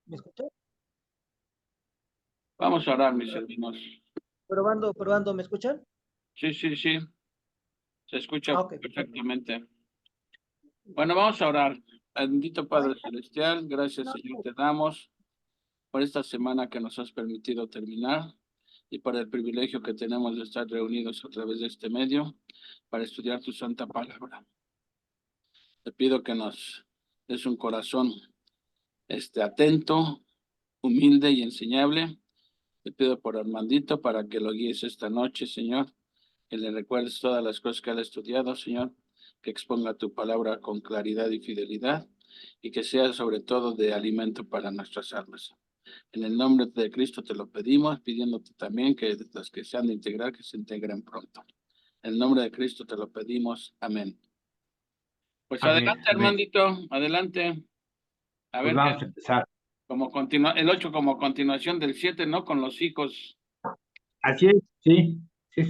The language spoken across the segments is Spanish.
¿Me escuchan? Vamos a orar, mis hermanos. Probando, probando, ¿me escuchan? Sí, sí, sí, se escucha Ah, ok, perfecto. perfectamente. Bueno, vamos a orar. Bendito Padre Celestial, gracias Señor te damos por esta semana que nos has permitido terminar y por el privilegio que tenemos de estar reunidos a través de este medio para estudiar tu santa palabra. Te pido que nos des un corazón atento, humilde y enseñable. Te pido por Armandito para que lo guíes esta noche, Señor, que le recuerdes todas las cosas que él ha estudiado, Señor, que exponga tu palabra con claridad y fidelidad y que sea sobre todo de alimento para nuestras almas. En el nombre de Cristo te lo pedimos, pidiéndote también que los que se han de integrar, que se integren pronto. En el nombre de Cristo te lo pedimos. Amén. Pues Amén, adelante, amén. Armandito, adelante. A Pues ver qué, vamos a empezar. como continúa, el 8 como continuación del 7, ¿no? Con los hijos. Así es, sí. Sí,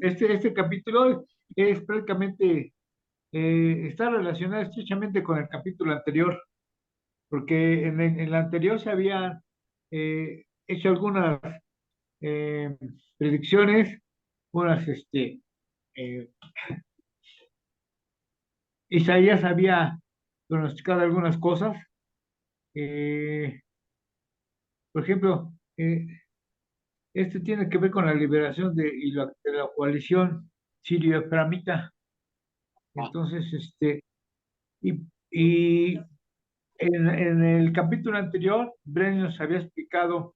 este capítulo es prácticamente, está relacionado estrechamente con el capítulo anterior, porque en el anterior se habían hecho algunas eh, predicciones, unas, eh, Isaías había pronosticado algunas cosas. eh, por ejemplo, este tiene que ver con la liberación de la coalición sirio-eframita. Ah, Entonces, y en el capítulo anterior, Bren nos había explicado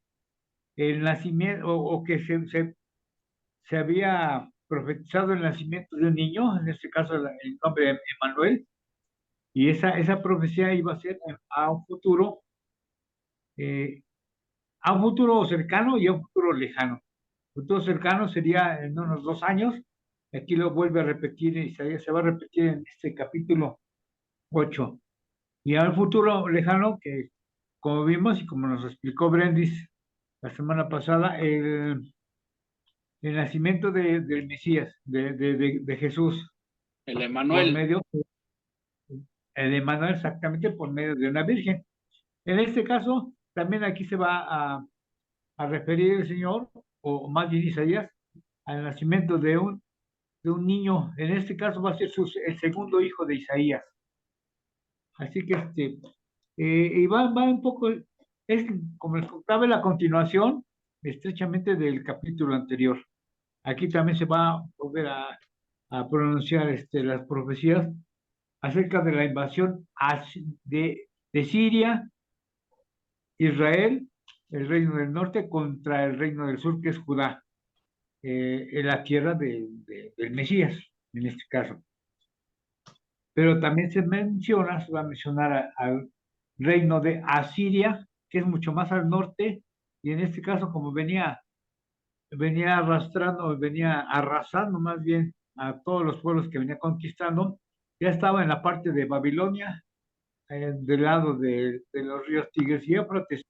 el nacimiento, o que se había profetizado el nacimiento de un niño, en este caso el nombre de Emanuel, y esa profecía iba a ser eh, a un futuro cercano y a un futuro lejano. Futuro cercano sería en unos 2 años. Aquí lo vuelve a repetir, Isaías se va a repetir en este capítulo 8. Y al futuro lejano, que como vimos y como nos explicó Brendis la semana pasada, el nacimiento del Mesías, de Jesús, el por Emanuel. medio de Manuel, exactamente por medio de una virgen. En este caso, también aquí se va a referir el Señor, o más bien Isaías, al nacimiento de un niño. En este caso va a ser el segundo hijo de Isaías. Así que y va un poco, es como les contaba, la continuación estrechamente del capítulo anterior. Aquí también se va a volver a pronunciar las profecías acerca de la invasión de Siria, Israel, el reino del norte, contra el reino del sur, que es Judá, en la tierra del Mesías, en este caso. Pero también se va a mencionar al reino de Asiria, que es mucho más al norte, y en este caso, como venía arrastrando, venía arrasando más bien a todos los pueblos que venía conquistando, ya estaba en la parte de Babilonia, del lado de los ríos Tigres y Éufrates,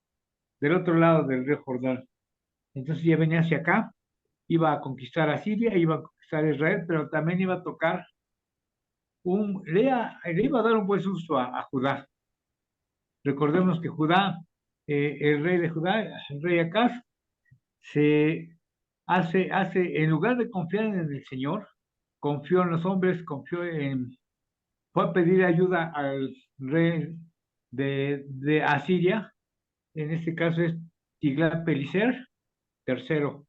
del otro lado del río Jordán. Entonces ya venía hacia acá, iba a conquistar a Siria, iba a conquistar a Israel, pero también iba a tocar le iba a dar un buen susto a Judá. Recordemos que Judá, el rey de Judá, el rey Acaz, se en lugar de confiar en el Señor, confió en los hombres, fue a pedir ayuda al rey de Asiria, en este caso es Tiglat-Pileser III.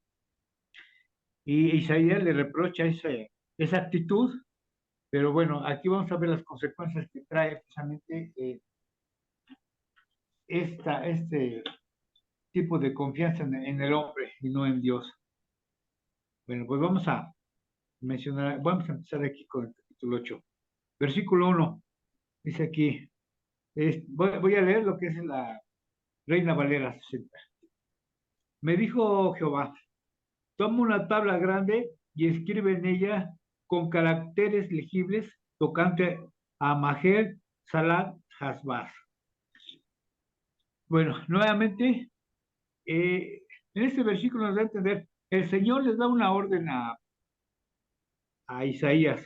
Y Isaías le reprocha esa actitud, pero bueno, aquí vamos a ver las consecuencias que trae precisamente este tipo de confianza en el hombre y no en Dios. Bueno, pues vamos a empezar aquí con el capítulo 8. Versículo 1, dice aquí, voy a leer lo que es la Reina Valera 60. Me dijo Jehová, toma una tabla grande y escribe en ella con caracteres legibles tocante a Maher Salat Hasbaz. Bueno, nuevamente, en este versículo nos da a entender, el Señor les da una orden a Isaías,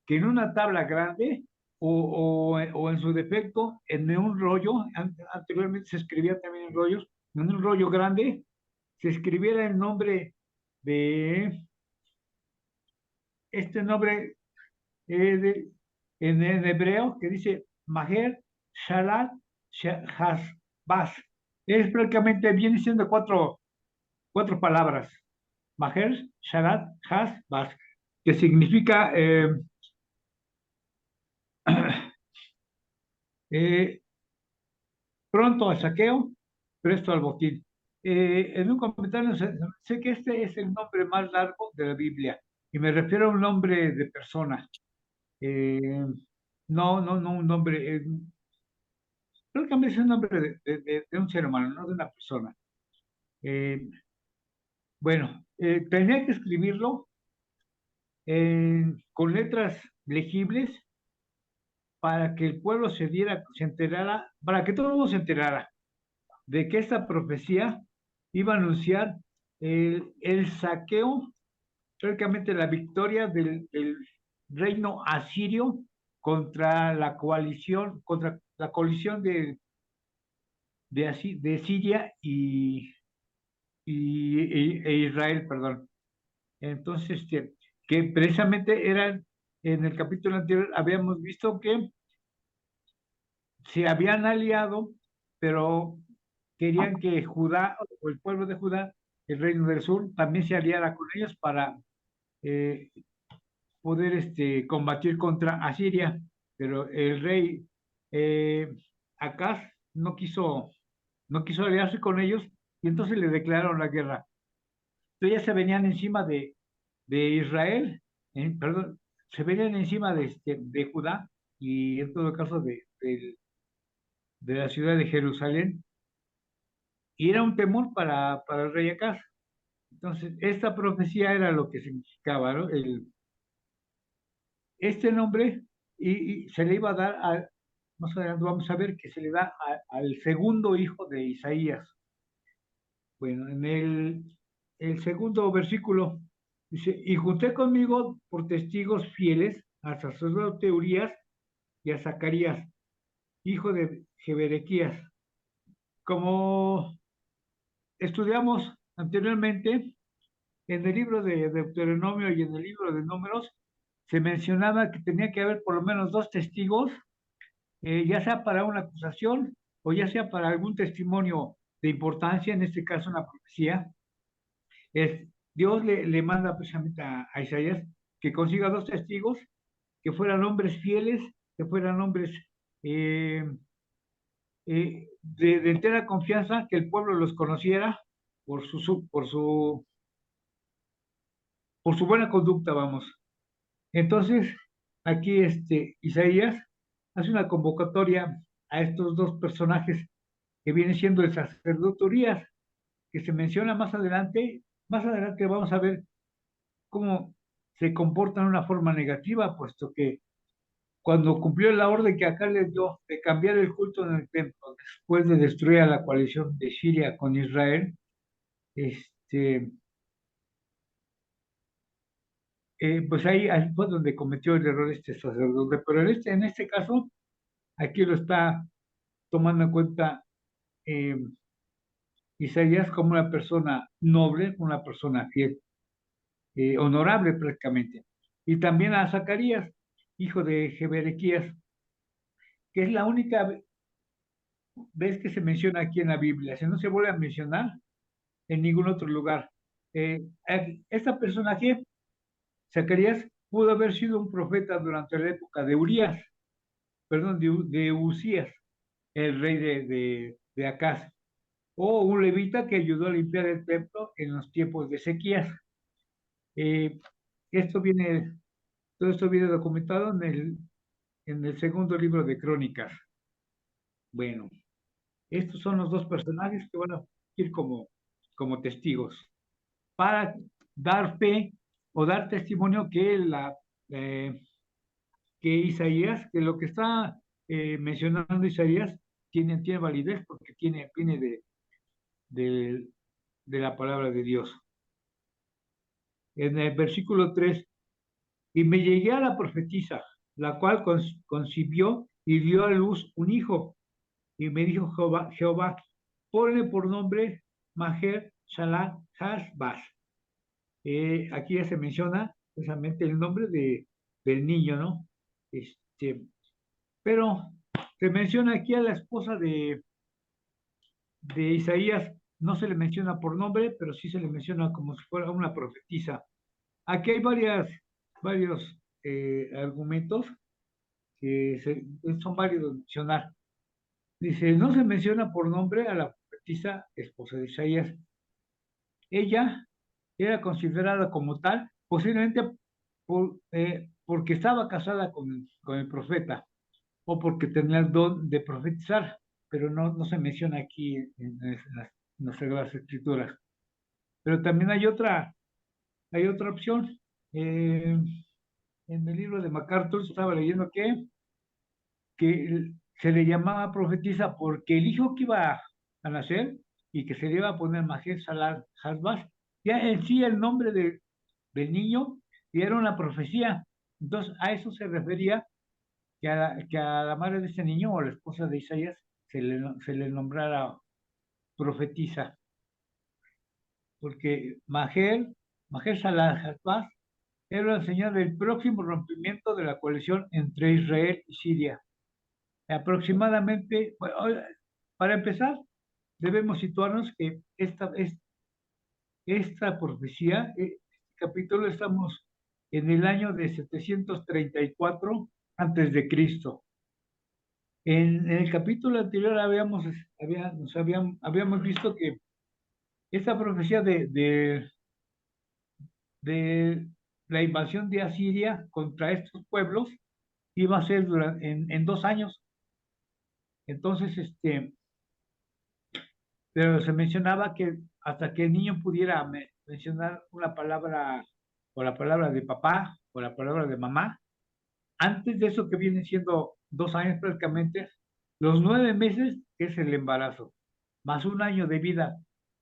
que en una tabla grande, o en su defecto, en un rollo, anteriormente se escribía también en rollos, en un rollo grande, se escribiera el nombre de este nombre en hebreo que dice Maher Shalat Hasbaz. Es prácticamente, viene siendo cuatro palabras. Maher Shalat Hasbaz, que significa pronto al saqueo, presto al botín. En un comentario sé que este es el nombre más largo de la Biblia y me refiero a un nombre de persona. Eh, no un nombre, prácticamente es un nombre de un ser humano, no de una persona. Eh, bueno, tenía que escribirlo con letras legibles para que el pueblo se enterara, para que todo el mundo se enterara de que esta profecía iba a anunciar el saqueo, prácticamente la victoria del reino asirio contra la coalición de Siria e Israel, perdón. Entonces, que precisamente eran, en el capítulo anterior, habíamos visto que se habían aliado, pero querían que Judá, o el pueblo de Judá, el reino del sur, también se aliara con ellos para eh, poder combatir contra Asiria. Pero el rey eh, Acaz no quiso aliarse con ellos y entonces le declararon la guerra. Entonces ya se venían encima de Israel, perdón, se venían encima de Judá y en todo caso de la ciudad de Jerusalén, y era un temor para el rey Acaz. Entonces, esta profecía era lo que significaba, ¿no? Este nombre, y se le iba a dar, más adelante vamos a ver que se le da al segundo hijo de Isaías. Bueno, en el segundo versículo dice, y junté conmigo por testigos fieles al sacerdote Urías y a Zacarías, hijo de Jeberequías. Como estudiamos anteriormente, en el libro de Deuteronomio y en el libro de Números, se mencionaba que tenía que haber por lo menos dos testigos, ya sea para una acusación o ya sea para algún testimonio de importancia, en este caso una profecía. Dios le manda precisamente a Isaías que consiga dos testigos, que fueran hombres fieles, que fueran hombres eh, de entera confianza, que el pueblo los conociera por su buena conducta, vamos. Entonces, aquí Isaías hace una convocatoria a estos dos personajes que viene siendo el sacerdote Urías, que se menciona más adelante. Más adelante vamos a ver cómo se comporta de una forma negativa, puesto que cuando cumplió la orden que acá le dio de cambiar el culto en el templo, después de destruir a la coalición de Siria con Israel, este, pues ahí fue donde cometió el error este sacerdote. Pero en este caso, aquí lo está tomando en cuenta eh, Isaías como una persona noble, una persona fiel, honorable prácticamente. Y también a Zacarías, hijo de Jeberequías, que es la única vez que se menciona aquí en la Biblia. Si no se vuelve a mencionar en ningún otro lugar. Esta personaje, Zacarías, pudo haber sido un profeta durante la época de Urías, perdón, de Usías, el rey de Acaz, o un levita que ayudó a limpiar el templo en los tiempos de sequías. Eh, esto viene, todo esto viene documentado en el segundo libro de Crónicas. Bueno, estos son los dos personajes que van a ir como testigos para dar fe o dar testimonio eh, que Isaías, que lo que está mencionando Isaías tiene validez porque viene de, de la palabra de Dios. En el versículo 3, y me llegué a la profetisa la cual concibió y dio a luz un hijo. Y me dijo Jehová, ponle por nombre Maher Shalal Hasbaz. Aquí ya se menciona precisamente el nombre del niño, ¿no? Pero se menciona aquí a la esposa de Isaías, no se le menciona por nombre, pero sí se le menciona como si fuera una profetisa. Aquí hay varios argumentos que son válidos de mencionar. Dice, no se menciona por nombre a la profetisa esposa de Isaías. Ella era considerada como tal, posiblemente porque estaba casada con el profeta o porque tenía el don de profetizar, pero no se menciona aquí en las Sagradas Escrituras. Pero también hay otra opción. En el libro de MacArthur estaba leyendo que se le llamaba profetisa porque el hijo que iba a nacer y que se le iba a poner Maher Shalal Hasbaz, ya en sí el nombre del niño y era una profecía. Entonces a eso se refería que a la madre de ese niño o la esposa de Isaías se le nombrara profetisa, porque Maher Shalal Hasbaz era la señal del próximo rompimiento de la coalición entre Israel y Siria. Aproximadamente, bueno, para empezar, debemos situarnos que esta profecía, este capítulo, estamos en el año de 734 antes de Cristo. En el capítulo anterior habíamos visto que esta profecía de la invasión de Asiria contra estos pueblos iba a ser en 2 años. Entonces, pero se mencionaba que hasta que el niño pudiera mencionar una palabra, o la palabra de papá, o la palabra de mamá, antes de eso que viene siendo 2 años prácticamente, los 9 meses que es el embarazo, más 1 año de vida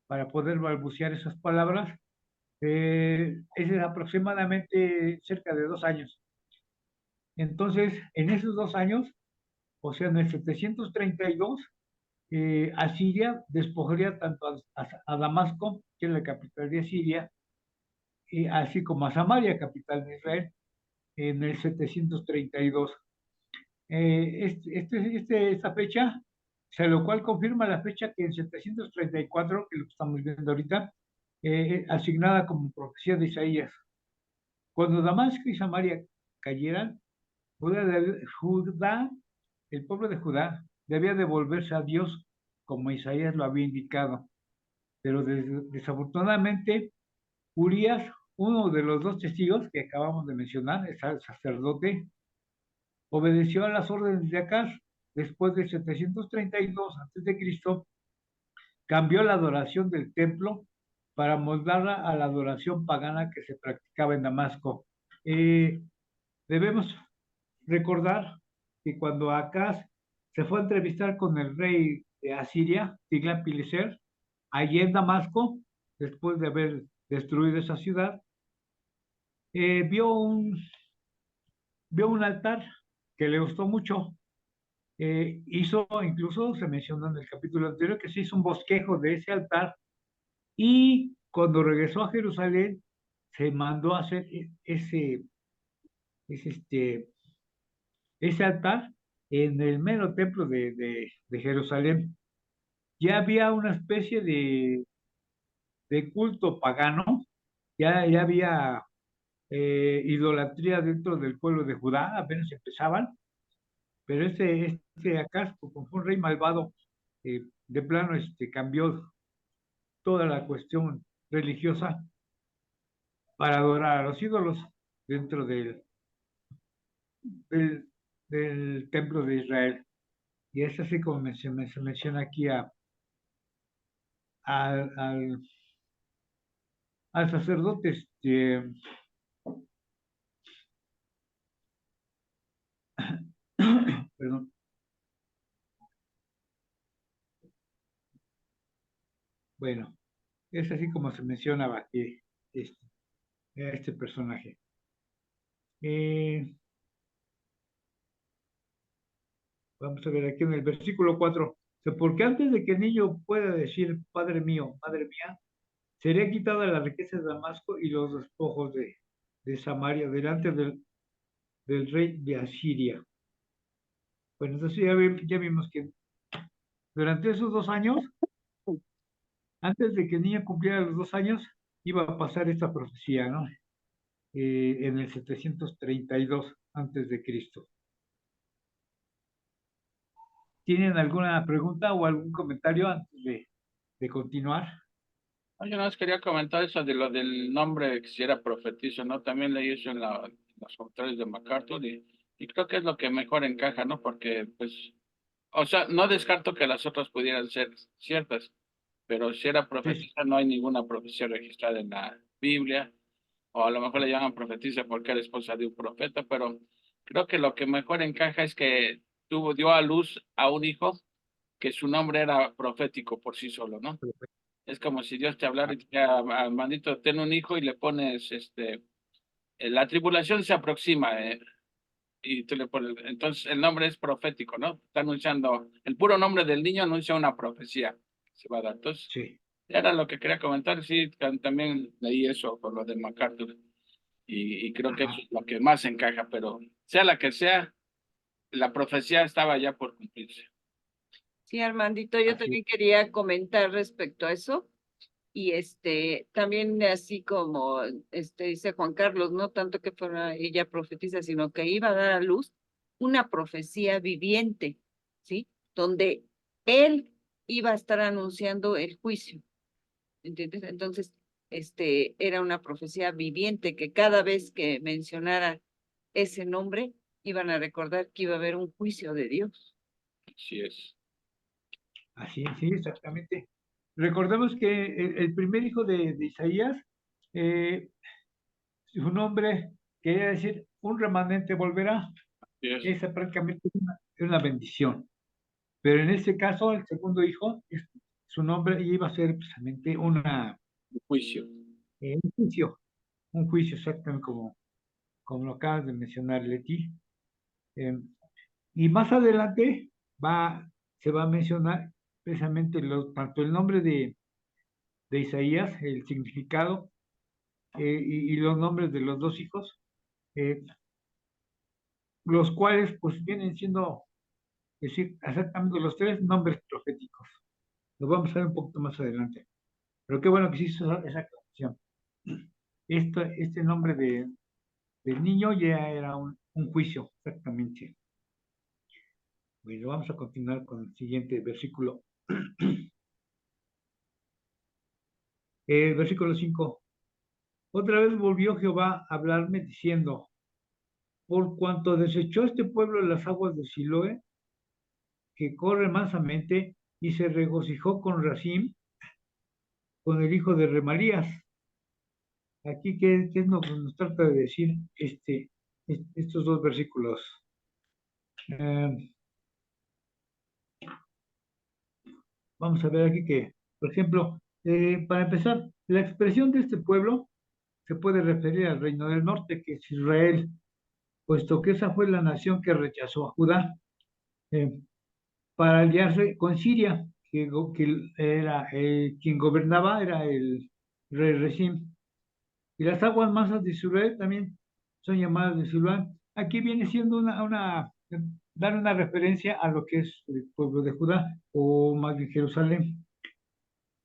para poder balbucear esas palabras, es aproximadamente cerca de 2 años. Entonces, en esos 2 años, o sea, en el 732, Asiria despojaría tanto a Damasco, que es la capital de Asiria, así como a Samaria, capital de Israel, en el 732. Esta fecha, o sea, lo cual confirma la fecha que en 734, que es lo que estamos viendo ahorita, asignada como profecía de Isaías. Cuando Damasco y Samaria cayeran, Judá, el pueblo de Judá, debía devolverse a Dios como Isaías lo había indicado. Pero desafortunadamente, Urias, uno de los dos testigos que acabamos de mencionar, el sacerdote, obedeció a las órdenes de Acaz. Después de 732 a.C., cambió la adoración del templo para moldarla a la adoración pagana que se practicaba en Damasco. Debemos recordar que cuando Acaz se fue a entrevistar con el rey de Asiria, Tiglat-Pileser, allí en Damasco, después de haber destruido esa ciudad, eh, vio un, vio un altar que le gustó mucho. Incluso se menciona en el capítulo anterior que se hizo un bosquejo de ese altar y cuando regresó a Jerusalén se mandó a hacer ese, este, ese altar en el mero templo de Jerusalén. Ya había una especie de culto pagano, ya había idolatría dentro del pueblo de Judá, apenas empezaban, pero acá, como fue un rey malvado, de plano cambió toda la cuestión religiosa para adorar a los ídolos dentro del, del templo de Israel. Y es así como se menciona aquí al, al, al sacerdote, perdón. Bueno, es así como se mencionaba aquí este personaje. Vamos a ver aquí en el versículo 4. Porque antes de que el niño pueda decir, Padre mío, Madre mía, sería quitada la riqueza de Damasco y los despojos de Samaria delante del rey de Asiria. Bueno, entonces ya vimos que durante esos 2 años, antes de que el niño cumpliera los 2 años, iba a pasar esta profecía, ¿no? En el 732 antes de Cristo. ¿Tienen alguna pregunta o algún comentario antes de continuar? Yo nada más quería comentar eso de lo del nombre que si era profetizo, ¿no? También leí eso en los comentarios de MacArthur y creo que es lo que mejor encaja, ¿no? Porque, pues, o sea, no descarto que las otras pudieran ser ciertas, pero si era Sí, profetisa no hay ninguna profecía registrada en la Biblia, o a lo mejor le llaman profetisa porque era esposa de un profeta, pero creo que lo que mejor encaja es que dio a luz a un hijo que su nombre era profético por sí solo, ¿no? Es como si Dios te hablara y te dijera, Armandito, ten un hijo y le pones, la tribulación se aproxima, y tú le pones, entonces el nombre es profético, ¿no? Está anunciando, el puro nombre del niño anuncia una profecía que se va a dar. Entonces, sí. era lo que quería comentar, sí, también leí eso por lo de MacArthur, y creo que eso es lo que más encaja, pero sea la que sea, la profecía estaba ya por cumplirse. Sí, Armandito, yo también quería comentar respecto a eso. Y también así como dice Juan Carlos, no tanto que fuera ella profetiza, sino que iba a dar a luz una profecía viviente, ¿sí? Donde él iba a estar anunciando el juicio, ¿entiendes? Entonces, era una profecía viviente que cada vez que mencionara ese nombre, iban a recordar que iba a haber un juicio de Dios. Así es. Así, sí, exactamente. Recordemos que el primer hijo de Isaías, su nombre quería decir, un remanente volverá. Así es. Esa prácticamente es una bendición. Pero en este caso, el segundo hijo, su nombre iba a ser precisamente un Juicio. un juicio exactamente como lo acabas de mencionar, Leti. Y más adelante se va a mencionar precisamente tanto el nombre de Isaías, el significado, y los nombres de los 2 hijos, los cuales pues vienen siendo, es decir, exactamente los 3 nombres proféticos. Lo vamos a ver un poquito más adelante. Pero qué bueno que se hizo esa aclaración. Este nombre del niño ya era un juicio, exactamente. Bueno, vamos a continuar con el siguiente versículo. Versículo 5. Otra vez volvió Jehová a hablarme diciendo, por cuanto desechó este pueblo las aguas de Siloé, que corre mansamente, y se regocijó con Racim, con el hijo de Remalías. Aquí, ¿qué es lo que nos trata de decir estos 2 versículos? Vamos a ver aquí que, por ejemplo, para empezar, la expresión de este pueblo se puede referir al reino del norte, que es Israel, puesto que esa fue la nación que rechazó a Judá para aliarse con Siria, que era quien gobernaba, era el rey Rezim. Y las aguas masas de Israel también son llamadas de Silván. Aquí viene siendo dar una referencia a lo que es el pueblo de Judá, o más bien Jerusalén.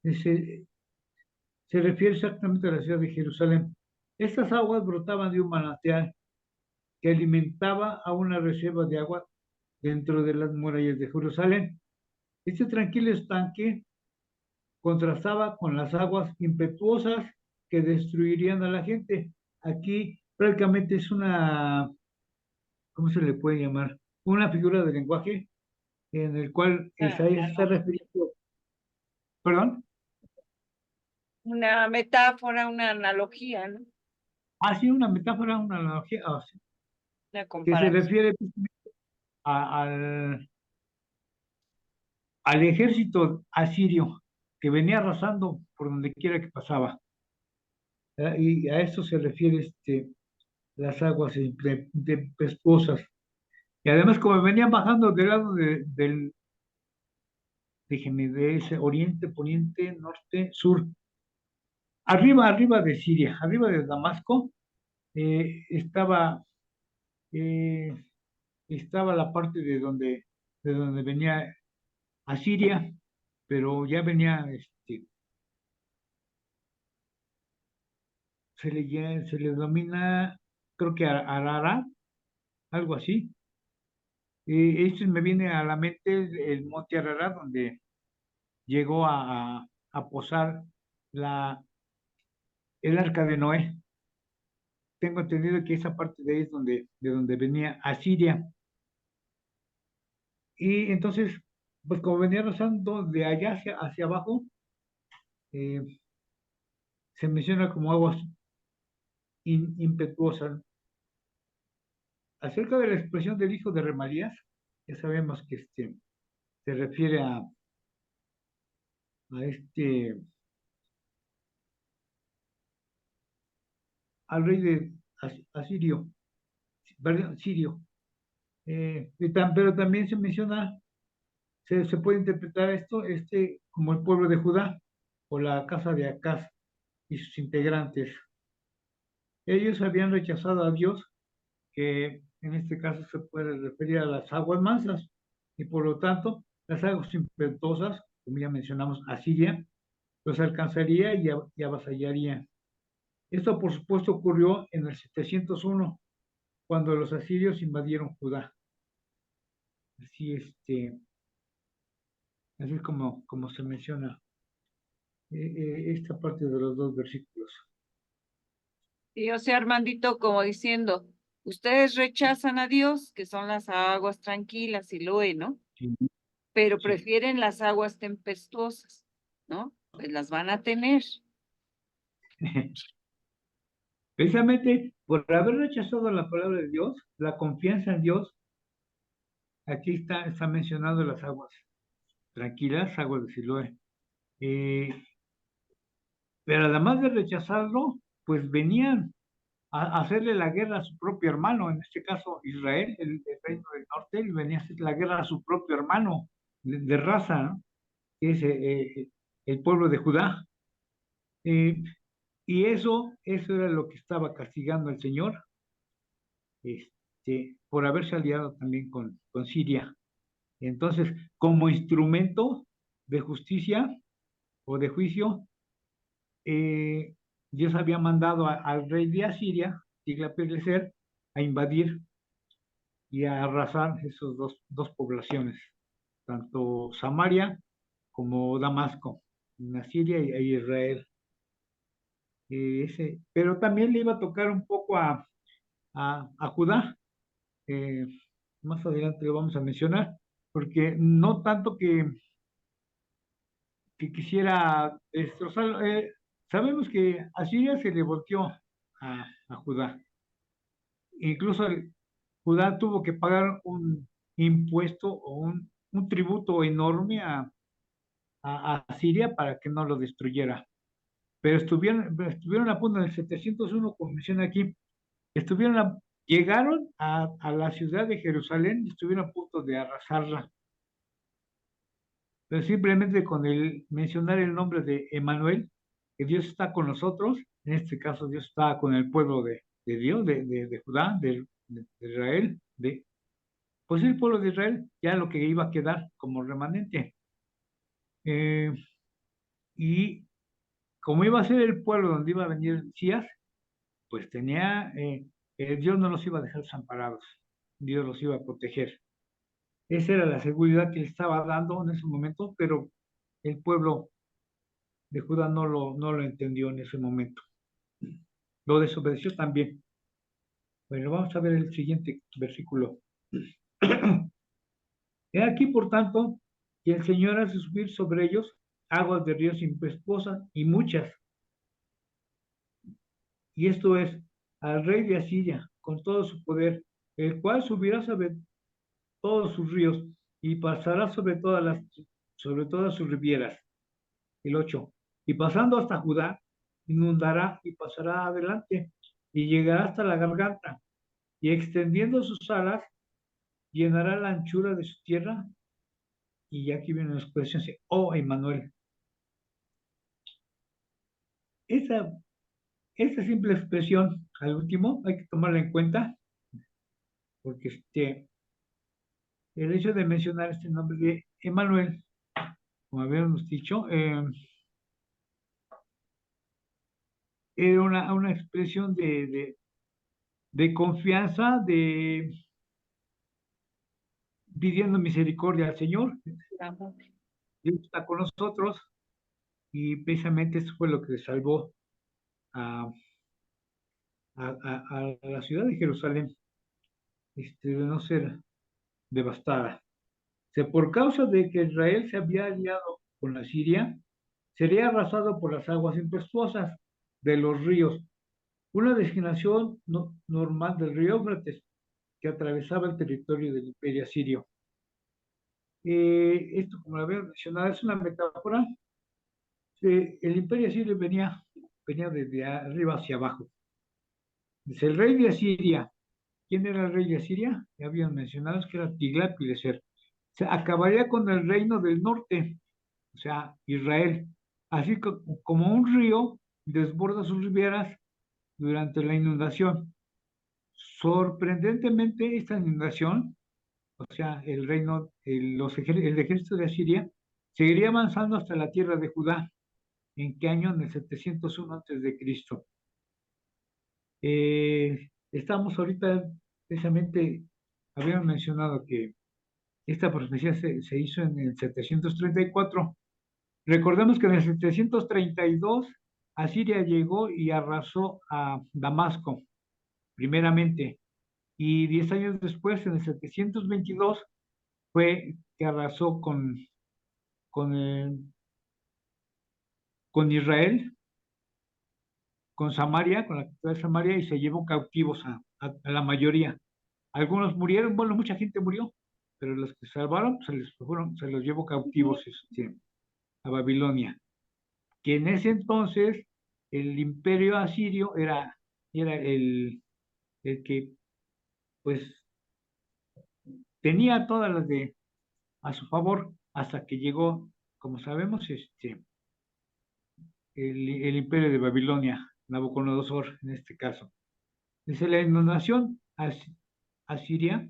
Se refiere exactamente a la ciudad de Jerusalén. Estas aguas brotaban de un manantial que alimentaba a una reserva de agua dentro de las murallas de Jerusalén. Este tranquilo estanque contrastaba con las aguas impetuosas que destruirían a la gente. Aquí prácticamente es ¿cómo se le puede llamar? Una figura de lenguaje en el cual Isaías está refiriendo, perdón. Una metáfora, una analogía, ¿no? Sí, una metáfora, una analogía, sí, Una que se comparación. refiere al ejército asirio que venía arrasando por donde quiera que pasaba. Y a esto se refiere las aguas tempestuosas. Y además, como venían bajando del lado del, déjeme, de ese oriente, poniente, norte, sur, arriba de Siria, arriba de Damasco, estaba, eh, estaba la parte de donde venía Asiria, pero ya venía, se le domina, creo que Ararat, algo así. Esto me viene a la mente el monte Ararat, donde llegó a posar el arca de Noé. Tengo entendido que esa parte de ahí es de donde venía Asiria. Y entonces, pues como venía rozando de allá hacia abajo, eh, se menciona como aguas impetuosas. Acerca de la expresión del hijo de Remalías, ya sabemos que se refiere a al rey de Asirio, perdón, Sirio. Pero también se menciona, se puede interpretar esto como el pueblo de Judá o la casa de Acaz y sus integrantes. Ellos habían rechazado a Dios, que en este caso se puede referir a las aguas mansas, y por lo tanto las aguas impetuosas, como ya mencionamos, Asiria, los alcanzaría y avasallaría. Esto, por supuesto, ocurrió en el 701, cuando los asirios invadieron Judá. Así, así es como se menciona esta parte de los dos versículos. Y o sea, Armandito, como diciendo, ustedes rechazan a Dios, que son las aguas tranquilas, y lo ¿no? Sí. Pero Sí. prefieren las aguas tempestuosas, ¿no? Pues las van a tener. Precisamente por haber rechazado la palabra de Dios, la confianza en Dios, aquí está mencionado las aguas tranquilas, aguas de Siloé. Pero además de rechazarlo, pues venían a hacerle la guerra a su propio hermano, en este caso Israel, el reino del norte, y venía a hacer la guerra a su propio hermano de raza, ¿no? Que es el pueblo de Judá. Eh, y eso era lo que estaba castigando al Señor, por haberse aliado también con Siria. Entonces, como instrumento de justicia o de juicio, Dios había mandado al rey de Asiria, Tiglat-Pileser, a invadir y a arrasar esos dos poblaciones, tanto Samaria como Damasco, en Asiria e Israel. Pero también le iba a tocar un poco a Judá. eh, Más adelante lo vamos a mencionar, porque no tanto que quisiera destrozarlo. Sabemos que Asiria se le volteó a Judá. Incluso Judá tuvo que pagar un impuesto o un tributo enorme a Siria para que no lo destruyera. Pero estuvieron a punto en el 701, como menciona aquí, llegaron a la ciudad de Jerusalén y estuvieron a punto de arrasarla. Pero simplemente con el mencionar el nombre de Emmanuel, que Dios está con nosotros, en este caso Dios está con el pueblo de Dios, de Judá, de Israel, pues el pueblo de Israel, ya lo que iba a quedar como remanente. Eh, y como iba a ser el pueblo donde iba a venir el Mesías, pues Dios no los iba a dejar desamparados, Dios los iba a proteger. Esa era la seguridad que le estaba dando en ese momento, pero el pueblo de Judá no lo entendió en ese momento. Lo desobedeció también. Bueno, vamos a ver el siguiente versículo. He aquí, por tanto, que el Señor hace subir sobre ellos aguas de ríos impetuosas y muchas. Y esto es al rey de Asiria, con todo su poder, el cual subirá sobre todos sus ríos y pasará sobre todas sus rivieras. El 8. Y pasando hasta Judá, inundará y pasará adelante y llegará hasta la garganta y extendiendo sus alas llenará la anchura de su tierra. Y aquí viene la expresión, oh Emmanuel. Esa simple expresión, al último, hay que tomarla en cuenta, porque el hecho de mencionar este nombre de Emmanuel, como habíamos dicho, era una expresión de confianza, de pidiendo misericordia al Señor. Dios está con nosotros y precisamente eso fue lo que salvó a, a la ciudad de Jerusalén, de no ser devastada. Por causa de que Israel se había aliado con la Siria, sería arrasado por las aguas impetuosas de los ríos, una designación normal del río Éufrates que atravesaba el territorio del imperio asirio. Esto, como lo había mencionado, es una metáfora. El imperio asirio venía desde arriba hacia abajo. Dice, el rey de Asiria. ¿Quién era el rey de Asiria? Ya habían mencionado que era Tiglat-Pileser. Se acabaría con el reino del norte, o sea, Israel, así como un río desborda sus riberas durante la inundación. Sorprendentemente, esta inundación, o sea, el ejército de Asiria, seguiría avanzando hasta la tierra de Judá. ¿En qué año? En el 701 antes de Cristo. Estamos ahorita, precisamente, habíamos mencionado que esta profecía se hizo en el 734. Recordemos que en el 732 Asiria llegó y arrasó a Damasco, primeramente, y 10 años después, en el 722, fue que arrasó con, con Israel, con Samaria, con la capital de Samaria, y se llevó cautivos a la mayoría. Algunos murieron, bueno, mucha gente murió, pero los que salvaron se los llevó cautivos a Babilonia. Que en ese entonces el imperio asirio era el que pues tenía todas las de a su favor hasta que llegó, como sabemos, el imperio de Babilonia, Nabucodonosor en este caso. Dice, la inundación asiria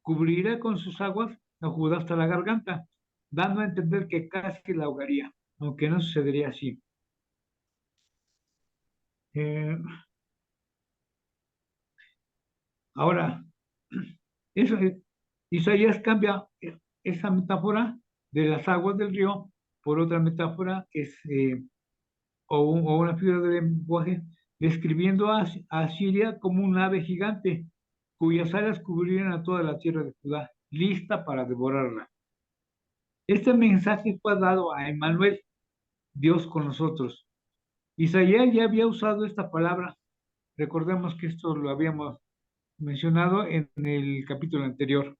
cubrirá con sus aguas a Judá hasta la garganta, dando a entender que casi la ahogaría, aunque no sucedería así. Ahora, eso, Isaías cambia esa metáfora de las aguas del río por otra metáfora que es, o una figura de lenguaje, describiendo a Siria como un ave gigante, cuyas alas cubrirían a toda la tierra de Judá, lista para devorarla. Este mensaje fue dado a Emmanuel, Dios con nosotros. Isaías ya había usado esta palabra. Recordemos que esto lo habíamos mencionado en el capítulo anterior,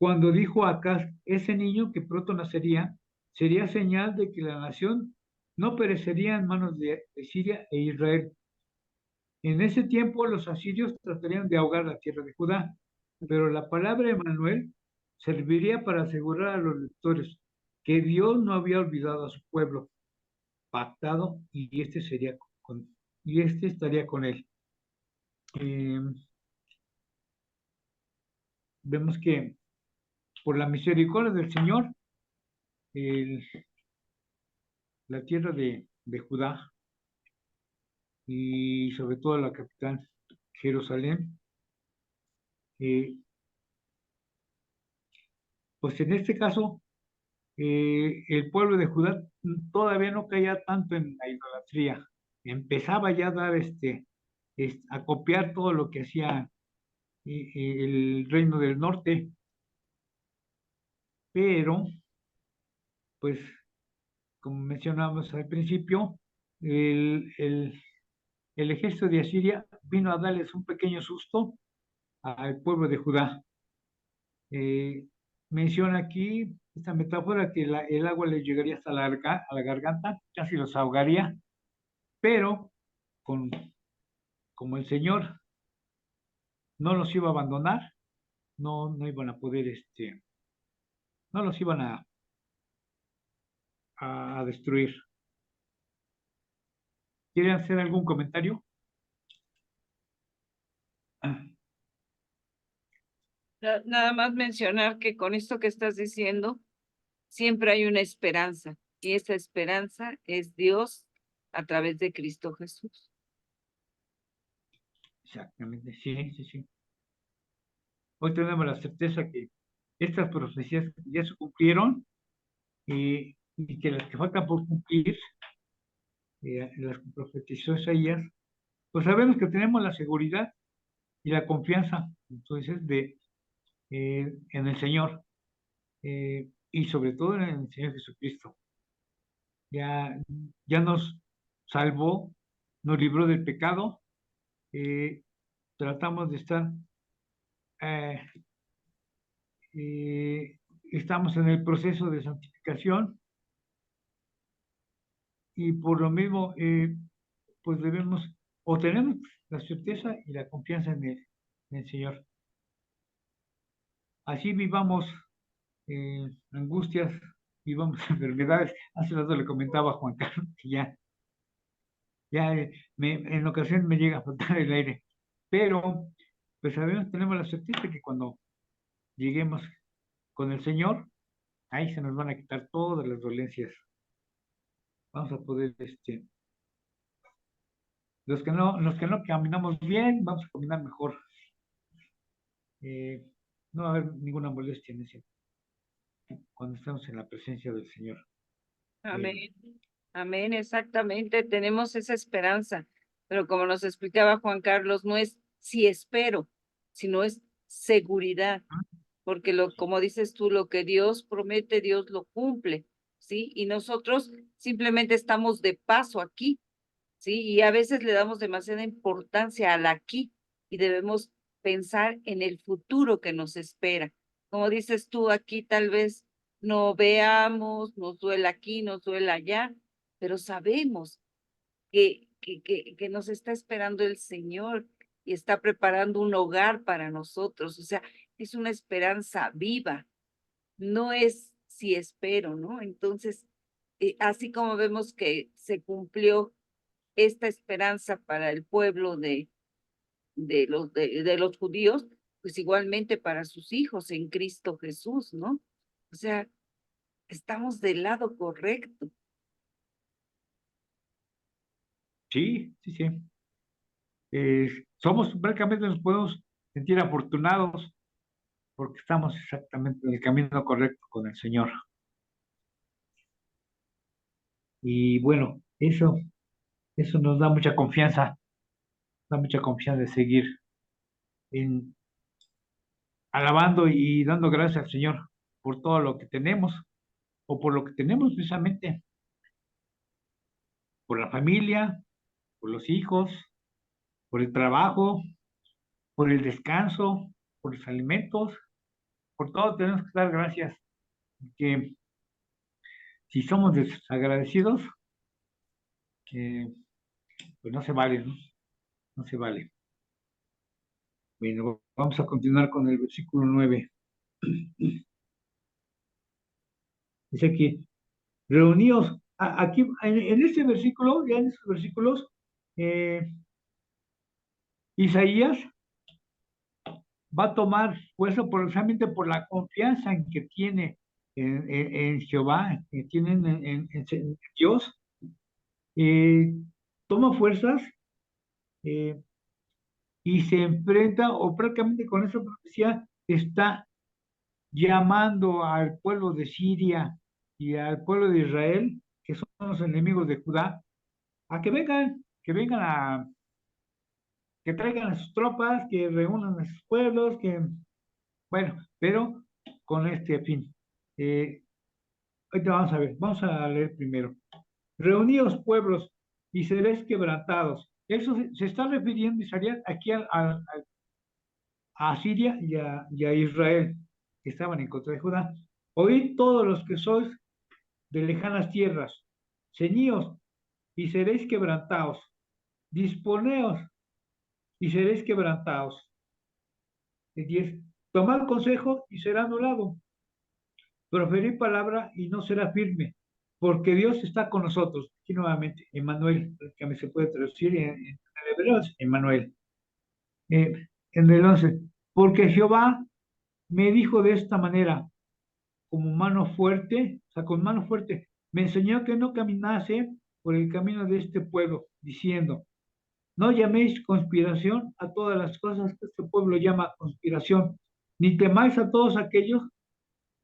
cuando dijo a Acaz, ese niño que pronto nacería, sería señal de que la nación no perecería en manos de Siria e Israel. En ese tiempo los asirios tratarían de ahogar la tierra de Judá, pero la palabra Emmanuel serviría para asegurar a los lectores que Dios no había olvidado a su pueblo, pactado, y este estaría con él. Vemos que por la misericordia del Señor, la tierra de Judá y sobre todo la capital Jerusalén, pues en este caso el pueblo de Judá todavía no caía tanto en la idolatría, empezaba ya a dar a copiar todo lo que hacía el reino del norte, pero pues como mencionamos al principio, el ejército de Asiria vino a darles un pequeño susto al pueblo de Judá. Menciona aquí esta metáfora que el agua les llegaría hasta a la garganta, casi los ahogaría, pero como el Señor no los iba a abandonar, no iban a poder, no los iban a destruir. ¿Quieren hacer algún comentario? Nada más mencionar que con esto que estás diciendo, siempre hay una esperanza, y esa esperanza es Dios a través de Cristo Jesús. Exactamente, sí. Hoy tenemos la certeza que estas profecías ya se cumplieron y que las que faltan por cumplir, las que profetizó Isaías, pues sabemos que tenemos la seguridad y la confianza, entonces, en el Señor, y sobre todo en el Señor Jesucristo. Ya nos salvó, nos libró del pecado, tratamos de estar, estamos en el proceso de santificación y por lo mismo, pues debemos, o tenemos la certeza y la confianza en el Señor. Así vivamos angustias, vivamos enfermedades. Hace rato le comentaba a Juan Carlos que en ocasiones me llega a faltar el aire, pero pues sabemos, tenemos la certeza que cuando lleguemos con el Señor, ahí se nos van a quitar todas las dolencias. Vamos a poder, los que no caminamos bien, vamos a caminar mejor. No va a haber ninguna molestia en ese, cuando estamos en la presencia del Señor. Amén. Amén, exactamente. Tenemos esa esperanza. Pero como nos explicaba Juan Carlos, no es si espero, sino es seguridad. Porque como dices tú, lo que Dios promete, Dios lo cumple, ¿sí? Y nosotros simplemente estamos de paso aquí, ¿sí? Y a veces le damos demasiada importancia al aquí y debemos pensar en el futuro que nos espera. Como dices tú, aquí tal vez no veamos, nos duela aquí, nos duela allá, pero sabemos que nos está esperando el Señor y está preparando un hogar para nosotros. O sea, es una esperanza viva, no es si espero, ¿no? Entonces, así como vemos que se cumplió esta esperanza para el pueblo de los judíos, pues igualmente para sus hijos en Cristo Jesús, ¿no? O sea, estamos del lado correcto. Sí. Francamente nos podemos sentir afortunados porque estamos exactamente en el camino correcto con el Señor. Y bueno, eso nos da mucha confianza de seguir alabando y dando gracias al Señor por todo lo que tenemos, o por lo que tenemos precisamente, por la familia, por los hijos, por el trabajo, por el descanso, por los alimentos, por todo tenemos que dar gracias, que si somos desagradecidos, pues no se vale, ¿no? No se vale. Bueno, vamos a continuar con el versículo 9. Dice aquí, reuníos, aquí en este versículo, ya en estos versículos, Isaías va a tomar fuerza precisamente por la confianza en que tiene en Jehová, que tienen en Dios. Toma fuerzas y se enfrenta, o prácticamente con esa profecía está llamando al pueblo de Siria y al pueblo de Israel, que son los enemigos de Judá, a que vengan que traigan a sus tropas, que reúnan a sus pueblos, bueno, pero con este fin. Ahorita vamos a leer primero. Reuníos pueblos y seréis quebrantados. Eso se está refiriendo Isaías aquí a Siria y a Israel, que estaban en contra de Judá. Oíd todos los que sois de lejanas tierras, ceñíos y seréis quebrantados, disponeos y seréis quebrantados. 10. Tomad consejo y será anulado. Proferir palabra y no será firme, porque Dios está con nosotros. Aquí nuevamente, Emmanuel, que se puede traducir en el hebreo, Emmanuel. En el 11, porque Jehová me dijo de esta manera, como mano fuerte, o sea, con mano fuerte, me enseñó que no caminase por el camino de este pueblo, diciendo, no llaméis conspiración a todas las cosas que este pueblo llama conspiración, ni temáis a todos aquellos,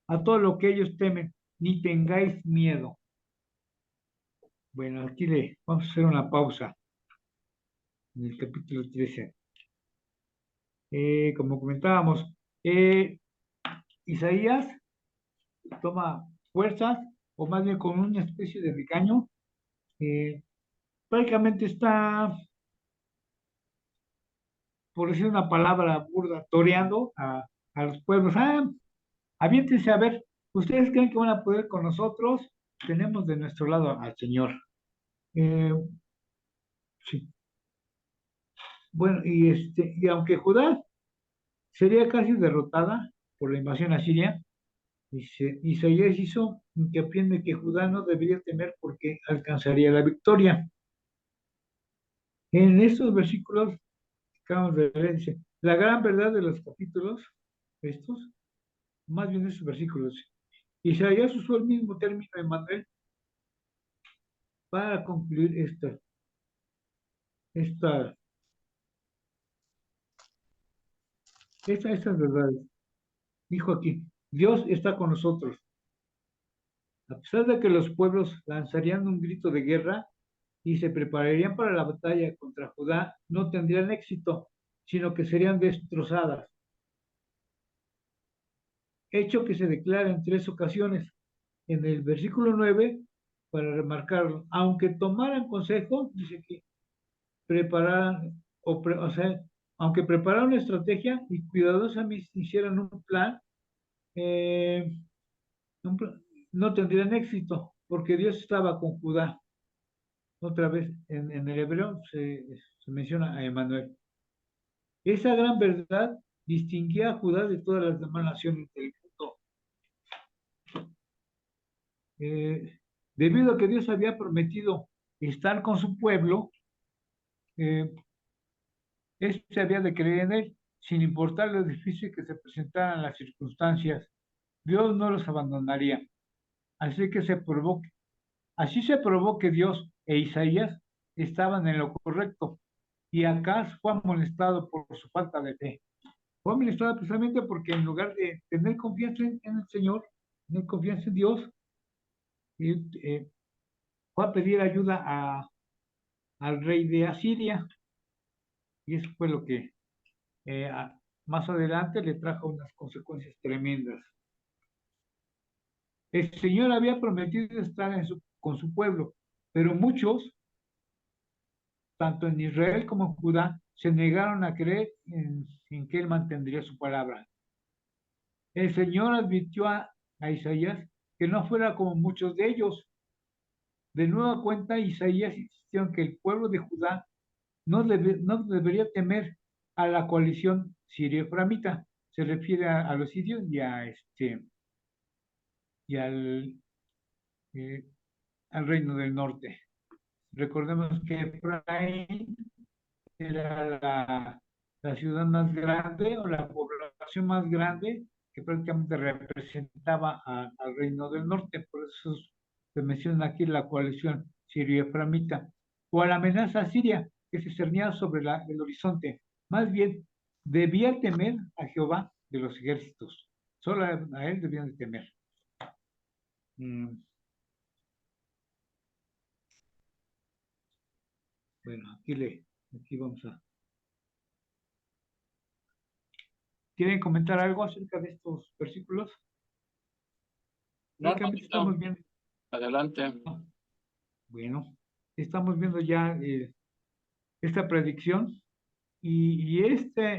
a todo lo que ellos temen, ni tengáis miedo. Bueno, aquí le vamos a hacer una pausa en el capítulo 13. Como comentábamos, Isaías toma fuerzas, o más bien con una especie de regaño, prácticamente está, por decir una palabra burda, toreando a los pueblos. Aviéntense a ver, ¿ustedes creen que van a poder con nosotros? Tenemos de nuestro lado al Señor. Sí. Bueno, y aunque Judá sería casi derrotada por la invasión asiria, Isaías hizo hincapié en que Judá no debería temer porque alcanzaría la victoria. En estos versículos acabamos de ver, dice, la gran verdad de los capítulos, estos, más bien estos versículos, Isaías usó el mismo término de Manuel para concluir esta, estas verdades. Dijo aquí, Dios está con nosotros. A pesar de que los pueblos lanzarían un grito de guerra y se prepararían para la batalla contra Judá, no tendrían éxito, sino que serían destrozadas. Hecho que se declara en 3 ocasiones. En el versículo 9, para remarcarlo, aunque tomaran consejo, dice que prepararan, o sea, aunque prepararan una estrategia y cuidadosamente hicieran un plan, eh, no tendrían éxito, porque Dios estaba con Judá. Otra vez, en el hebreo se menciona a Emmanuel. Esa gran verdad distinguía a Judá de todas las demás naciones del mundo. Debido a que Dios había prometido estar con su pueblo, este había de creer en él, sin importar lo difícil que se presentaran las circunstancias. Dios no los abandonaría. Así se probó que Dios e Isaías estaban en lo correcto, y Acaz fue amonestado por su falta de fe. Fue amonestado precisamente porque en lugar de tener confianza en el Señor, tener confianza en Dios, fue a pedir ayuda al rey de Asiria, y eso fue lo que más adelante le trajo unas consecuencias tremendas. El Señor había prometido estar con su pueblo, pero muchos, tanto en Israel como en Judá, se negaron a creer en que Él mantendría su palabra. El Señor advirtió a Isaías que no fuera como muchos de ellos. De nueva cuenta, Isaías insistió en que el pueblo de Judá no debería temer a la coalición sirio-eframita. Se refiere a los sirios y al reino del norte. Recordemos que Efraín era la ciudad más grande o la población más grande que prácticamente representaba al reino del norte. Por eso se menciona aquí la coalición sirio-eframita o a la amenaza siria que se cernía sobre el horizonte. Más bien, debía temer a Jehová de los ejércitos. Solo a él debían de temer. Bueno, aquí vamos a... ¿Quieren comentar algo acerca de estos versículos? No, Estamos viendo. Adelante. Bueno, estamos viendo ya esta predicción y esta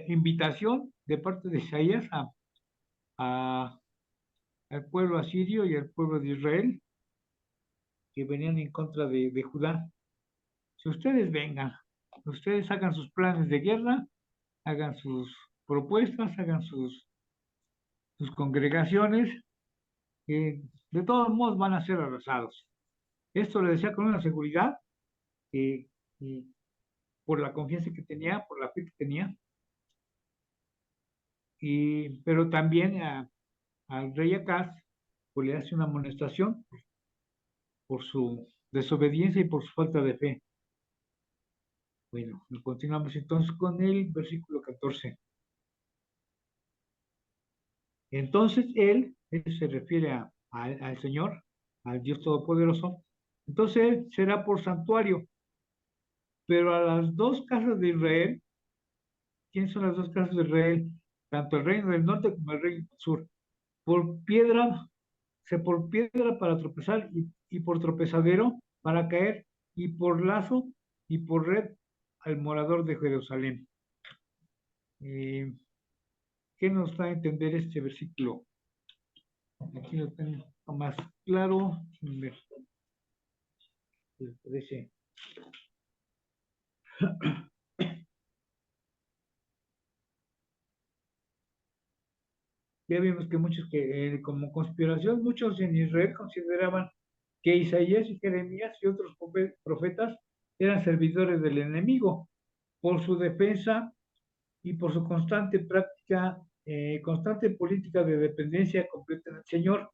invitación de parte de Isaías al pueblo asirio y al pueblo de Israel que venían en contra de Judá. Si ustedes vengan, ustedes hagan sus planes de guerra, hagan sus propuestas, hagan sus congregaciones, que de todos modos van a ser arrasados. Esto le decía con una seguridad, que por la confianza que tenía, por la fe que tenía, pero también al rey Acaz, pues le hace una amonestación por su desobediencia y por su falta de fe. Bueno, continuamos entonces con el versículo 14. Entonces él se refiere al Señor, al Dios Todopoderoso, entonces él será por santuario, pero a las dos casas de Israel, ¿quiénes son las dos casas de Israel? Tanto el reino del norte como el reino del sur. Por piedra, por piedra para tropezar y por tropezadero para caer, y por lazo y por red al morador de Jerusalén. ¿Qué nos da a entender este versículo? Aquí lo tengo más claro. ¿Les parece? Ya vimos que muchos como conspiración, muchos en Israel consideraban que Isaías y Jeremías y otros profetas eran servidores del enemigo por su defensa y por su constante práctica, constante política de dependencia completa del Señor,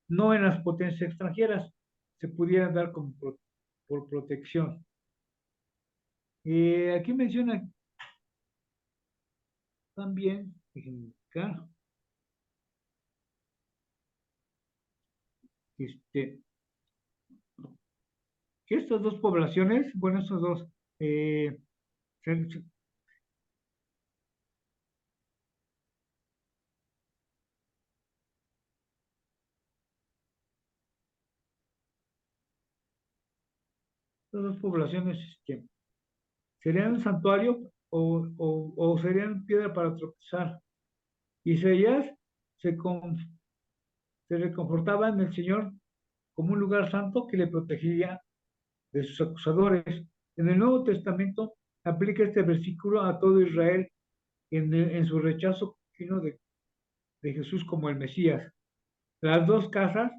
no en las potencias extranjeras, se pudieran dar como por protección. Aquí menciona también, déjenme buscar, que estas dos poblaciones, bueno, estos dos, se- estas dos poblaciones serían un santuario o serían piedra para tropezar. Isaías se, con, se reconfortaba en el Señor como un lugar santo que le protegería de sus acusadores. En el Nuevo Testamento aplica este versículo a todo Israel en su rechazo continuo de Jesús como el Mesías. Las dos casas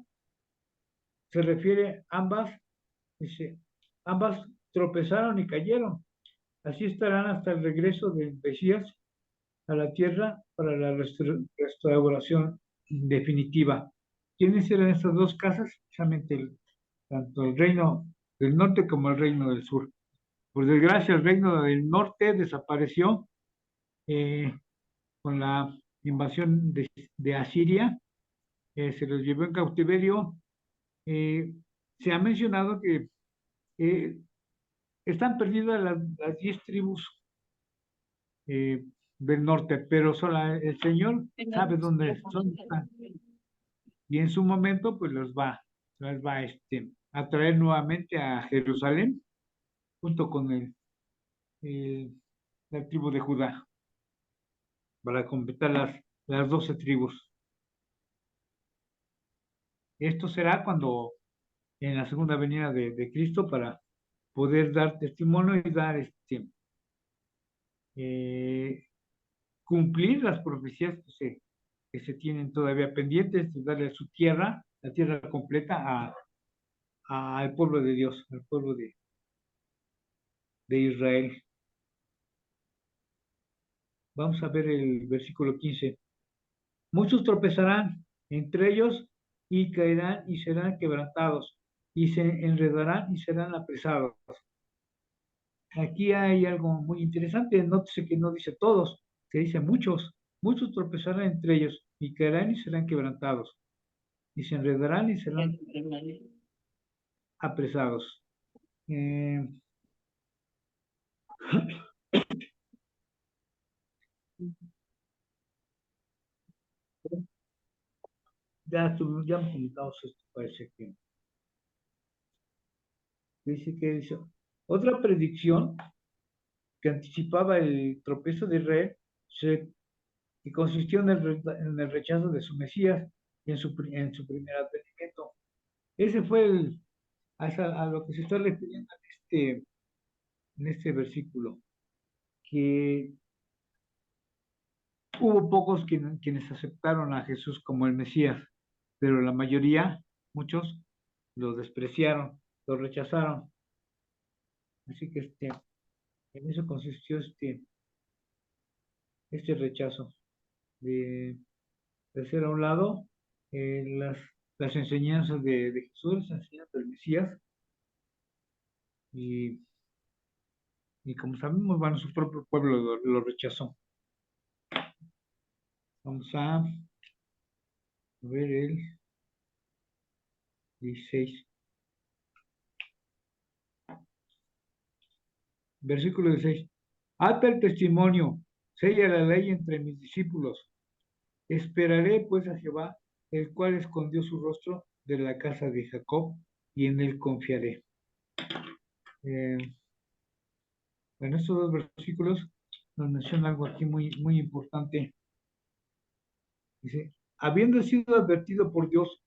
se refiere dice, ambas tropezaron y cayeron. Así estarán hasta el regreso del Mesías a la tierra para la restauración definitiva. ¿Quiénes eran estas dos casas? Precisamente tanto el reino del norte como el reino del sur. Por desgracia, el reino del norte desapareció con la invasión de Asiria, se los llevó en cautiverio. Se ha mencionado que eh, están perdidas las 10 tribus eh, del norte, pero solo el Señor sabe dónde están. Y en su momento, pues los va a traer nuevamente a Jerusalén, junto con la tribu de Judá, para completar las 12 tribus. Esto será cuando en la segunda venida de Cristo, para poder dar testimonio y dar eh, cumplir las profecías que se tienen todavía pendientes, de darle su tierra, la tierra completa al pueblo de Dios, al pueblo de Israel. Vamos a ver el versículo 15. Muchos tropezarán entre ellos y caerán y serán quebrantados y se enredarán y serán apresados. Aquí hay algo muy interesante, nótese que no dice todos, que dice muchos. Muchos tropezarán entre ellos y caerán y serán quebrantados y se enredarán y serán apresados. Eh, ya hemos comentado esto, parece que dice otra predicción que anticipaba el tropezo de Israel, que consistió en el rechazo de su Mesías y en su primer advenimiento. Ese fue a lo que se está refiriendo en este versículo, que Hubo pocos quienes aceptaron a Jesús como el Mesías, pero la mayoría, muchos, lo despreciaron, lo rechazaron. Así que en eso consistió este rechazo de hacer a un lado las enseñanzas de Jesús, las enseñanzas del Mesías, y, y como sabemos, bueno, su propio pueblo lo rechazó. Vamos a ver el 16. Versículo 16. Ata el testimonio, sella la ley entre mis discípulos. Esperaré pues a Jehová, el cual escondió su rostro de la casa de Jacob, y en él confiaré. En estos dos versículos nos menciona algo aquí muy, muy importante. Dice, habiendo sido advertido por Dios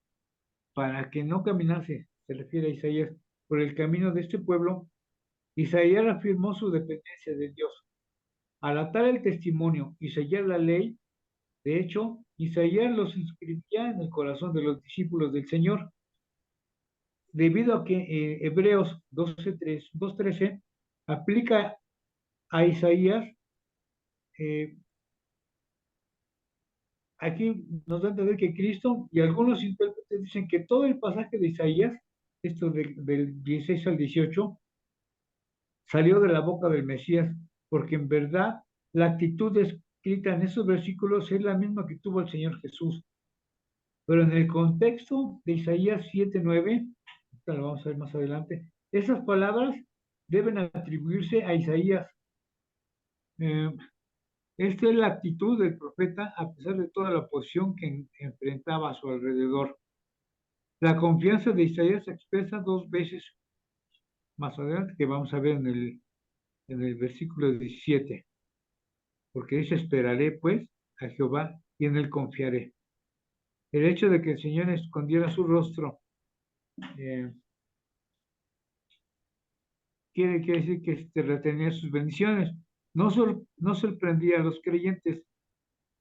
para que no caminase, se refiere a Isaías, por el camino de este pueblo, Isaías afirmó su dependencia de Dios. Al atar el testimonio y sellar la ley, de hecho, Isaías los inscribía en el corazón de los discípulos del Señor, debido a que Hebreos 2:13 aplica a Isaías. Aquí nos da a entender que Cristo, y algunos intérpretes dicen que todo el pasaje de Isaías, esto del 16 al 18, salió de la boca del Mesías, porque en verdad la actitud escrita en esos versículos es la misma que tuvo el Señor Jesús. Pero en el contexto de Isaías 7:9, esta lo vamos a ver más adelante, esas palabras deben atribuirse a Isaías. Esta es la actitud del profeta a pesar de toda la oposición que enfrentaba a su alrededor. La confianza de Isaías se expresa dos veces más adelante, que vamos a ver en el versículo 17, porque dice, esperaré pues a Jehová y en él confiaré. El hecho de que el Señor escondiera su rostro quiere decir que retenía sus bendiciones. No sorprendía a los creyentes.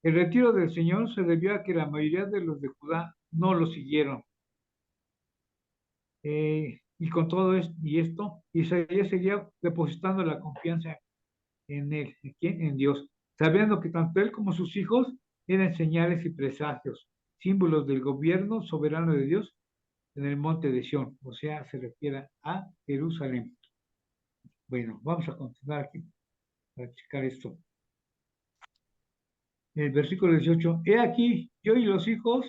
El retiro del Señor se debió a que la mayoría de los de Judá no lo siguieron. Y con todo esto, Isaías seguía depositando la confianza en él, ¿en quién? En Dios, sabiendo que tanto él como sus hijos eran señales y presagios, símbolos del gobierno soberano de Dios en el monte de Sión, o sea, se refiere a Jerusalén. Bueno, vamos a continuar aquí para checar esto. El versículo 18, he aquí, yo y los hijos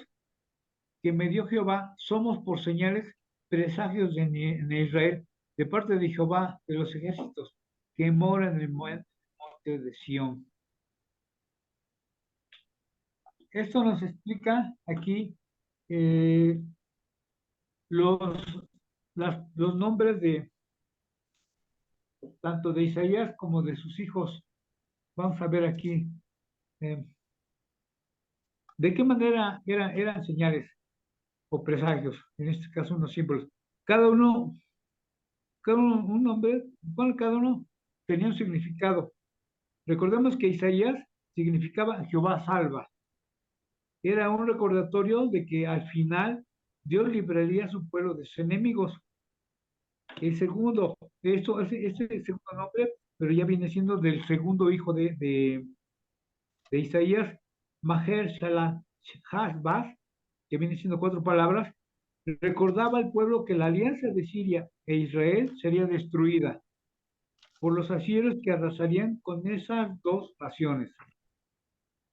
que me dio Jehová, somos por señales presagios en Israel, de parte de Jehová de los ejércitos, que mora en el monte de Sión. Esto nos explica aquí los nombres de tanto de Isaías como de sus hijos. Vamos a ver aquí de qué manera eran señales o presagios, en este caso unos símbolos. Cada uno, un nombre, bueno, cada uno tenía un significado. Recordemos que Isaías significaba Jehová salva. Era un recordatorio de que al final Dios libraría a su pueblo de sus enemigos. El segundo, este segundo nombre, pero ya viene siendo del segundo hijo de Isaías, Maher Shalal Hashbaz, que viene siendo 4 palabras, recordaba al pueblo que la alianza de Siria e Israel sería destruida por los asirios que arrasarían con esas dos naciones.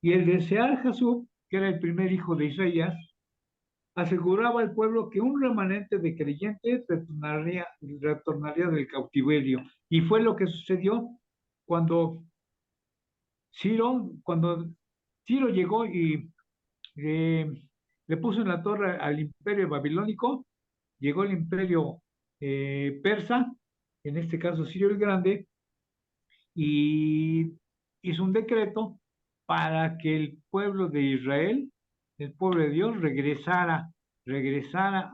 Y el de Sear-Jasub, que era el primer hijo de Isaías, aseguraba al pueblo que un remanente de creyentes retornaría del cautiverio. Y fue lo que sucedió cuando Ciro llegó y le puso en la torre al imperio babilónico, llegó el imperio persa, en este caso Ciro el Grande, y hizo un decreto para que el pueblo de Israel, el pueblo de Dios, regresara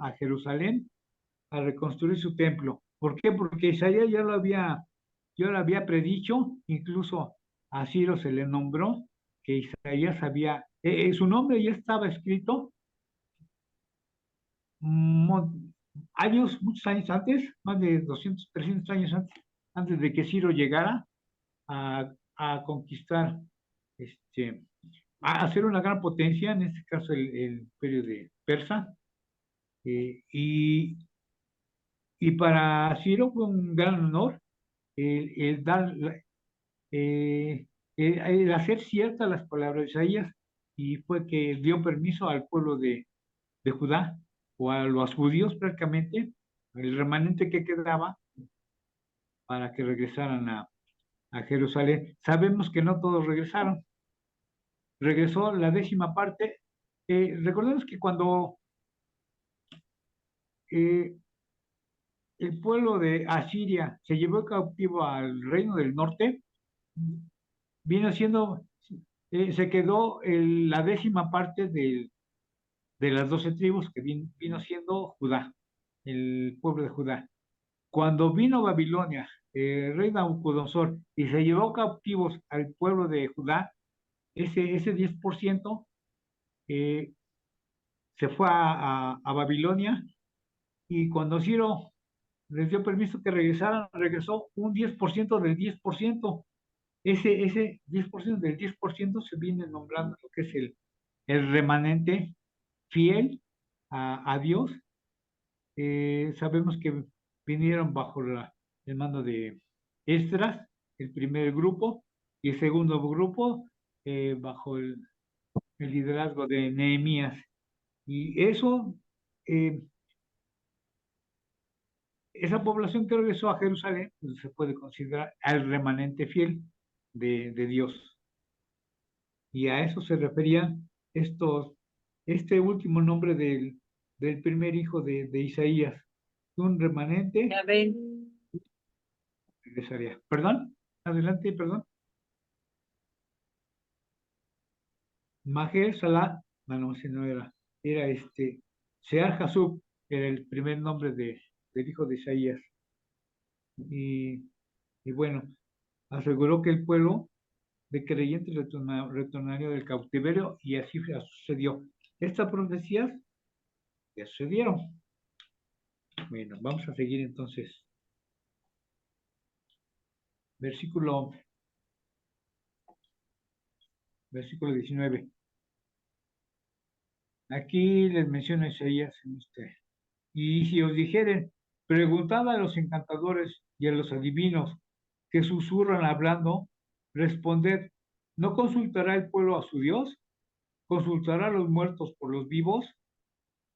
a Jerusalén a reconstruir su templo. ¿Por qué? Porque Isaías ya lo había predicho, incluso a Ciro se le nombró que Isaías había, su nombre ya estaba escrito mo- años, muchos años antes, más de 200, 300 años antes de que Ciro llegara a conquistar, este, a hacer una gran potencia, en este caso el imperio de Persa, y para Ciro fue un gran honor el dar, el hacer ciertas las palabras de Isaías, y fue que dio permiso al pueblo de Judá, o a los judíos prácticamente, el remanente que quedaba, para que regresaran a Jerusalén. Sabemos que no todos regresaron, regresó la 10ª parte. Recordemos que cuando eh, el pueblo de Asiria se llevó cautivo al reino del norte, vino siendo, se quedó la 10ª parte de las 12 tribus, que vino siendo Judá, el pueblo de Judá. Cuando vino Babilonia, el rey Nabucodonosor, y se llevó cautivos al pueblo de Judá, ese 10% eh, se fue a Babilonia, y cuando Ciro les dio permiso que regresaran, regresó un 10% del 10%. Ese 10% del 10% se viene nombrando lo que es el remanente fiel a Dios. Sabemos que vinieron bajo el mando de Esdras, el primer grupo, y el segundo grupo bajo el liderazgo de Nehemías. Y eso, eh, esa población que regresó a Jerusalén, pues, se puede considerar al remanente fiel de Dios. Y a eso se referían este último nombre del primer hijo de Isaías, un remanente. Ya ven. Regresaría. ¿Perdón? Adelante, perdón. Maher Salah, no, si no era Sear Jasub, era el primer nombre del hijo de Isaías. Y bueno, aseguró que el pueblo de creyentes retornaría del cautiverio, y así sucedió. Estas profecías ya sucedieron. Bueno, vamos a seguir entonces. Versículo 19. Aquí les menciono Isaías en Y si os dijeren, preguntad a los encantadores y a los adivinos que susurran hablando, responded, ¿no consultará el pueblo a su Dios? ¿Consultará a los muertos por los vivos?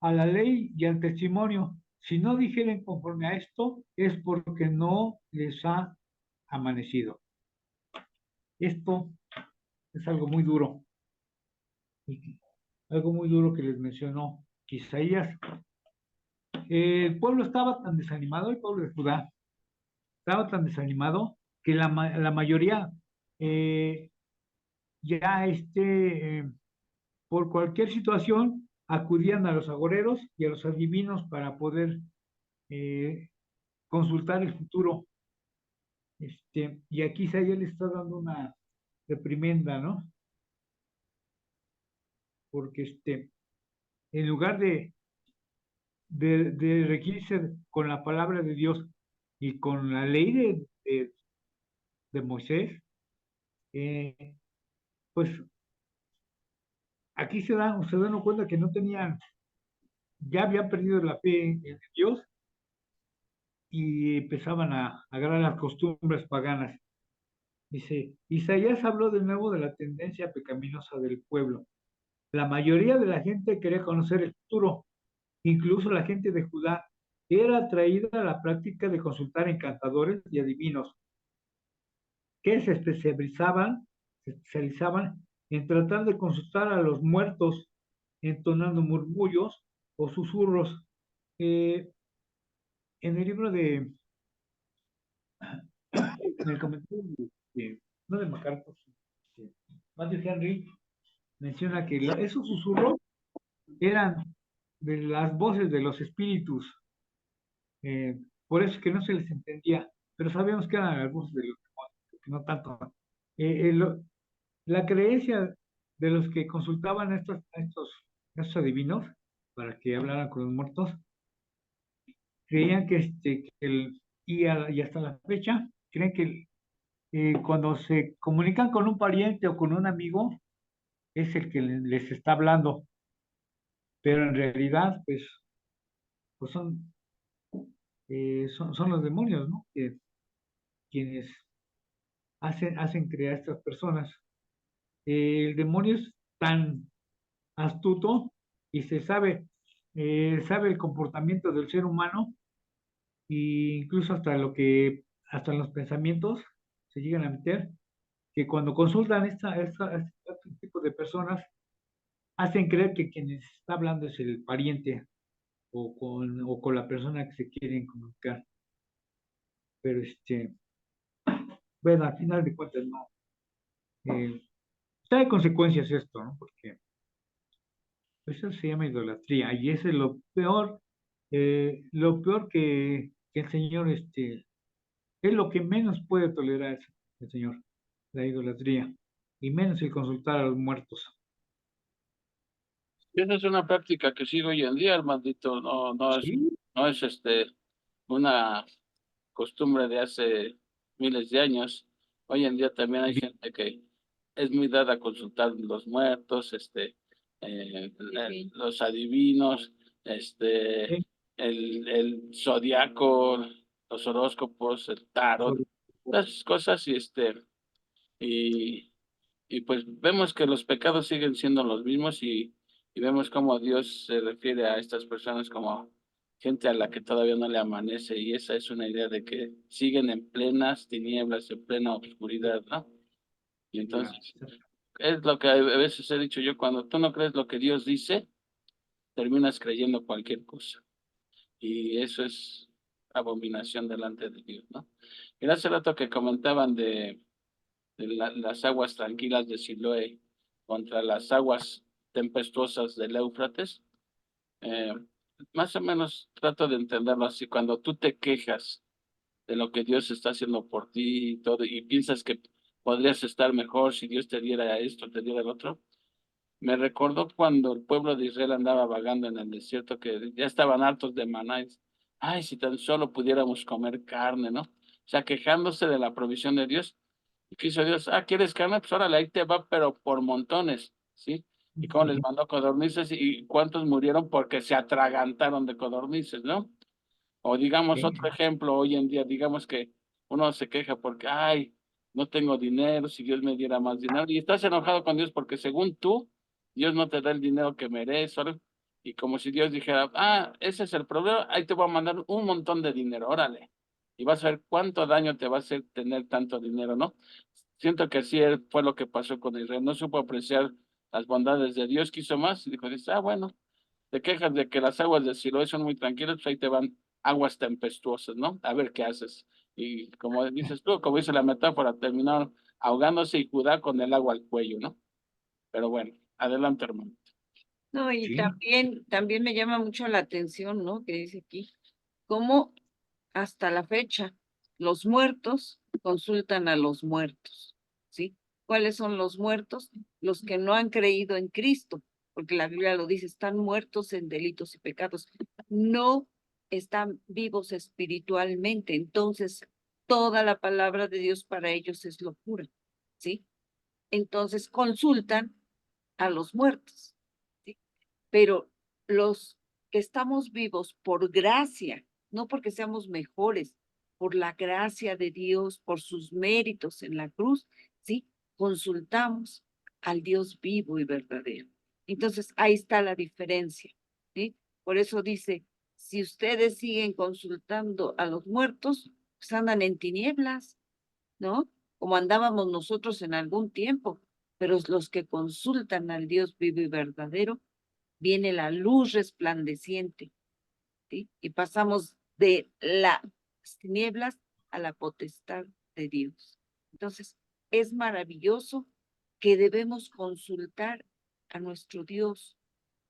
A la ley y al testimonio. Si no dijeren conforme a esto, es porque no les ha amanecido. Esto es algo muy duro, algo muy duro que les mencionó Isaías. El pueblo estaba tan desanimado, el pueblo de Judá estaba tan desanimado, que la mayoría eh, ya por cualquier situación acudían a los agoreros y a los adivinos para poder eh, consultar el futuro. Y aquí Isaías le está dando una reprimenda, ¿no? Porque en lugar de regirse con la palabra de Dios y con la ley de Moisés, pues aquí se dan cuenta que no tenían, ya habían perdido la fe en Dios, y empezaban a agarrar las costumbres paganas. Dice, Isaías habló de nuevo de la tendencia pecaminosa del pueblo. La mayoría de la gente quería conocer el futuro, incluso la gente de Judá era atraída a la práctica de consultar encantadores y adivinos, que se especializaban en tratar de consultar a los muertos, entonando murmullos o susurros. En el libro en el comentario no de MacArthur, Matthew Henry menciona que esos susurros eran de las voces de los espíritus, por eso es que no se les entendía, pero sabíamos que eran las voces de los demonios, no tanto. La creencia de los que consultaban estos adivinos para que hablaran con los muertos, creían y hasta la fecha, creen que cuando se comunican con un pariente o con un amigo, es el que les está hablando, pero en realidad, pues son los demonios, ¿no? Quienes hacen crear a estas personas. El demonio es tan astuto y sabe el comportamiento del ser humano e incluso hasta en los pensamientos se llegan a meter, que cuando consultan este tipo de personas, hacen creer que quien les está hablando es el pariente o con la persona que se quieren comunicar. Pero bueno, al final de cuentas no. Trae consecuencias esto, ¿no? Porque eso se llama idolatría y ese es lo peor que el Señor, es lo que menos puede tolerar el Señor, la idolatría, y menos el consultar a los muertos. Y esa es una práctica que sigue hoy en día, Armandito. Sí, No es una costumbre de hace miles de años. Hoy en día también hay sí, gente que es muy dada a consultar los muertos, Sí. los adivinos, sí, el zodiaco, los horóscopos, el tarot, las cosas y, y pues vemos que los pecados siguen siendo los mismos y vemos cómo Dios se refiere a estas personas como gente a la que todavía no le amanece y esa es una idea de que siguen en plenas tinieblas, en plena oscuridad, ¿no? Y ya, entonces es lo que a veces he dicho yo, cuando tú no crees lo que Dios dice, terminas creyendo cualquier cosa y eso es abominación delante de Dios, ¿no? Y hace rato que comentaban de las aguas tranquilas de Siloé contra las aguas tempestuosas del Éufrates, eh, más o menos trato de entenderlo así, cuando tú te quejas de lo que Dios está haciendo por ti y todo, y piensas que podrías estar mejor si Dios te diera esto, te diera el otro. Me recordó cuando el pueblo de Israel andaba vagando en el desierto, que ya estaban hartos de maná. Ay, si tan solo pudiéramos comer carne, ¿no? O sea, quejándose de la provisión de Dios. ¿Y qué hizo Dios? Ah, ¿quieres carne? Pues órale, ahí te va, pero por montones, ¿sí? Y cómo les mandó codornices y cuántos murieron porque se atragantaron de codornices, ¿no? O digamos sí, otro ejemplo hoy en día, digamos que uno se queja porque, ay, no tengo dinero, si Dios me diera más dinero, y estás enojado con Dios porque según tú, Dios no te da el dinero que mereces, ¿órale? Y como si Dios dijera, ah, ese es el problema, ahí te voy a mandar un montón de dinero, órale. Y vas a ver cuánto daño te va a hacer tener tanto dinero, ¿no? Siento que así fue lo que pasó con Israel, no supo apreciar las bondades de Dios, quiso más, y dijo, dice, ah, bueno, te quejas de que las aguas de Siloé son muy tranquilas, pues ahí te van aguas tempestuosas, ¿no? A ver qué haces. Y como dices tú, como dice la metáfora, terminaron ahogándose y Judá con el agua al cuello, ¿no? Pero bueno, adelante, hermano. No, y sí, también me llama mucho la atención, ¿no? Que dice aquí, cómo hasta la fecha los muertos consultan a los muertos, ¿sí? ¿Cuáles son los muertos? Los que no han creído en Cristo, porque la Biblia lo dice, están muertos en delitos y pecados, no están vivos espiritualmente, entonces toda la palabra de Dios para ellos es locura, ¿sí? Entonces consultan a los muertos, ¿sí? Pero los que estamos vivos por gracia, no porque seamos mejores, por la gracia de Dios, por sus méritos en la cruz, ¿sí? Consultamos al Dios vivo y verdadero. Entonces, ahí está la diferencia, ¿sí? Por eso dice, si ustedes siguen consultando a los muertos, pues andan en tinieblas, ¿no? Como andábamos nosotros en algún tiempo, pero los que consultan al Dios vivo y verdadero, viene la luz resplandeciente, ¿sí? Y pasamos de las tinieblas a la potestad de Dios. Entonces, es maravilloso que debemos consultar a nuestro Dios,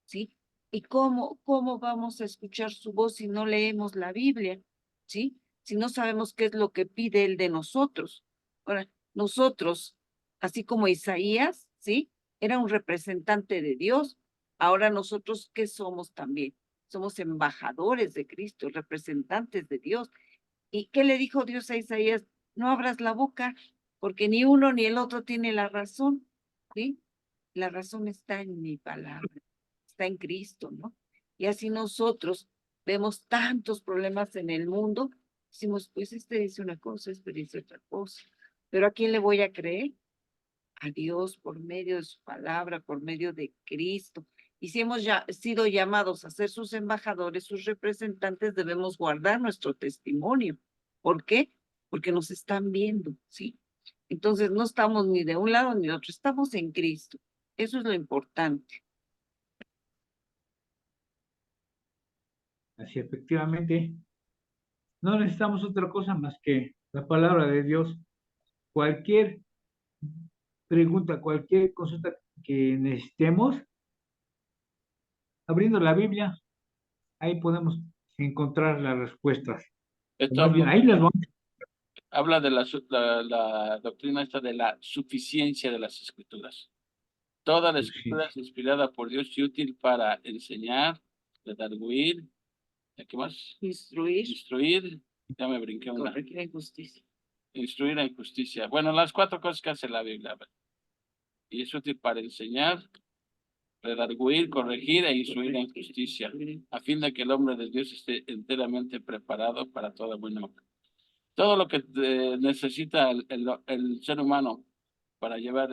¿sí? ¿Y cómo vamos a escuchar su voz si no leemos la Biblia, ¿sí? Si no sabemos qué es lo que pide Él de nosotros. Ahora, nosotros, así como Isaías, ¿sí? era un representante de Dios. Ahora nosotros, ¿qué somos también? Somos embajadores de Cristo, representantes de Dios. ¿Y qué le dijo Dios a Isaías? No abras la boca, porque ni uno ni el otro tiene la razón, ¿sí? La razón está en mi palabra, está en Cristo, ¿no? Y así nosotros vemos tantos problemas en el mundo, decimos, pues este dice una cosa, este dice otra cosa. Pero ¿a quién le voy a creer? A Dios por medio de su palabra, por medio de Cristo. Y si hemos ya sido llamados a ser sus embajadores, sus representantes, debemos guardar nuestro testimonio. ¿Por qué? Porque nos están viendo, ¿sí? Entonces no estamos ni de un lado ni de otro, estamos en Cristo. Eso es lo importante. Así efectivamente, no necesitamos otra cosa más que la palabra de Dios. Cualquier pregunta, cualquier consulta que necesitemos, abriendo la Biblia, ahí podemos encontrar las respuestas. O Esto más bien, ahí las vamos. habla de la doctrina esta de la suficiencia de las escrituras. Toda la escritura es inspirada por Dios y útil para enseñar, redarguir, ¿qué más? Instruir, ya me brinqué una. Corregir en justicia. Instruir en justicia. Bueno, las 4 cosas que hace la Biblia. Y es útil para enseñar, redarguir, corregir e instruir en justicia, a fin de que el hombre de Dios esté enteramente preparado para toda buena obra. Todo lo que necesita el ser humano para llevar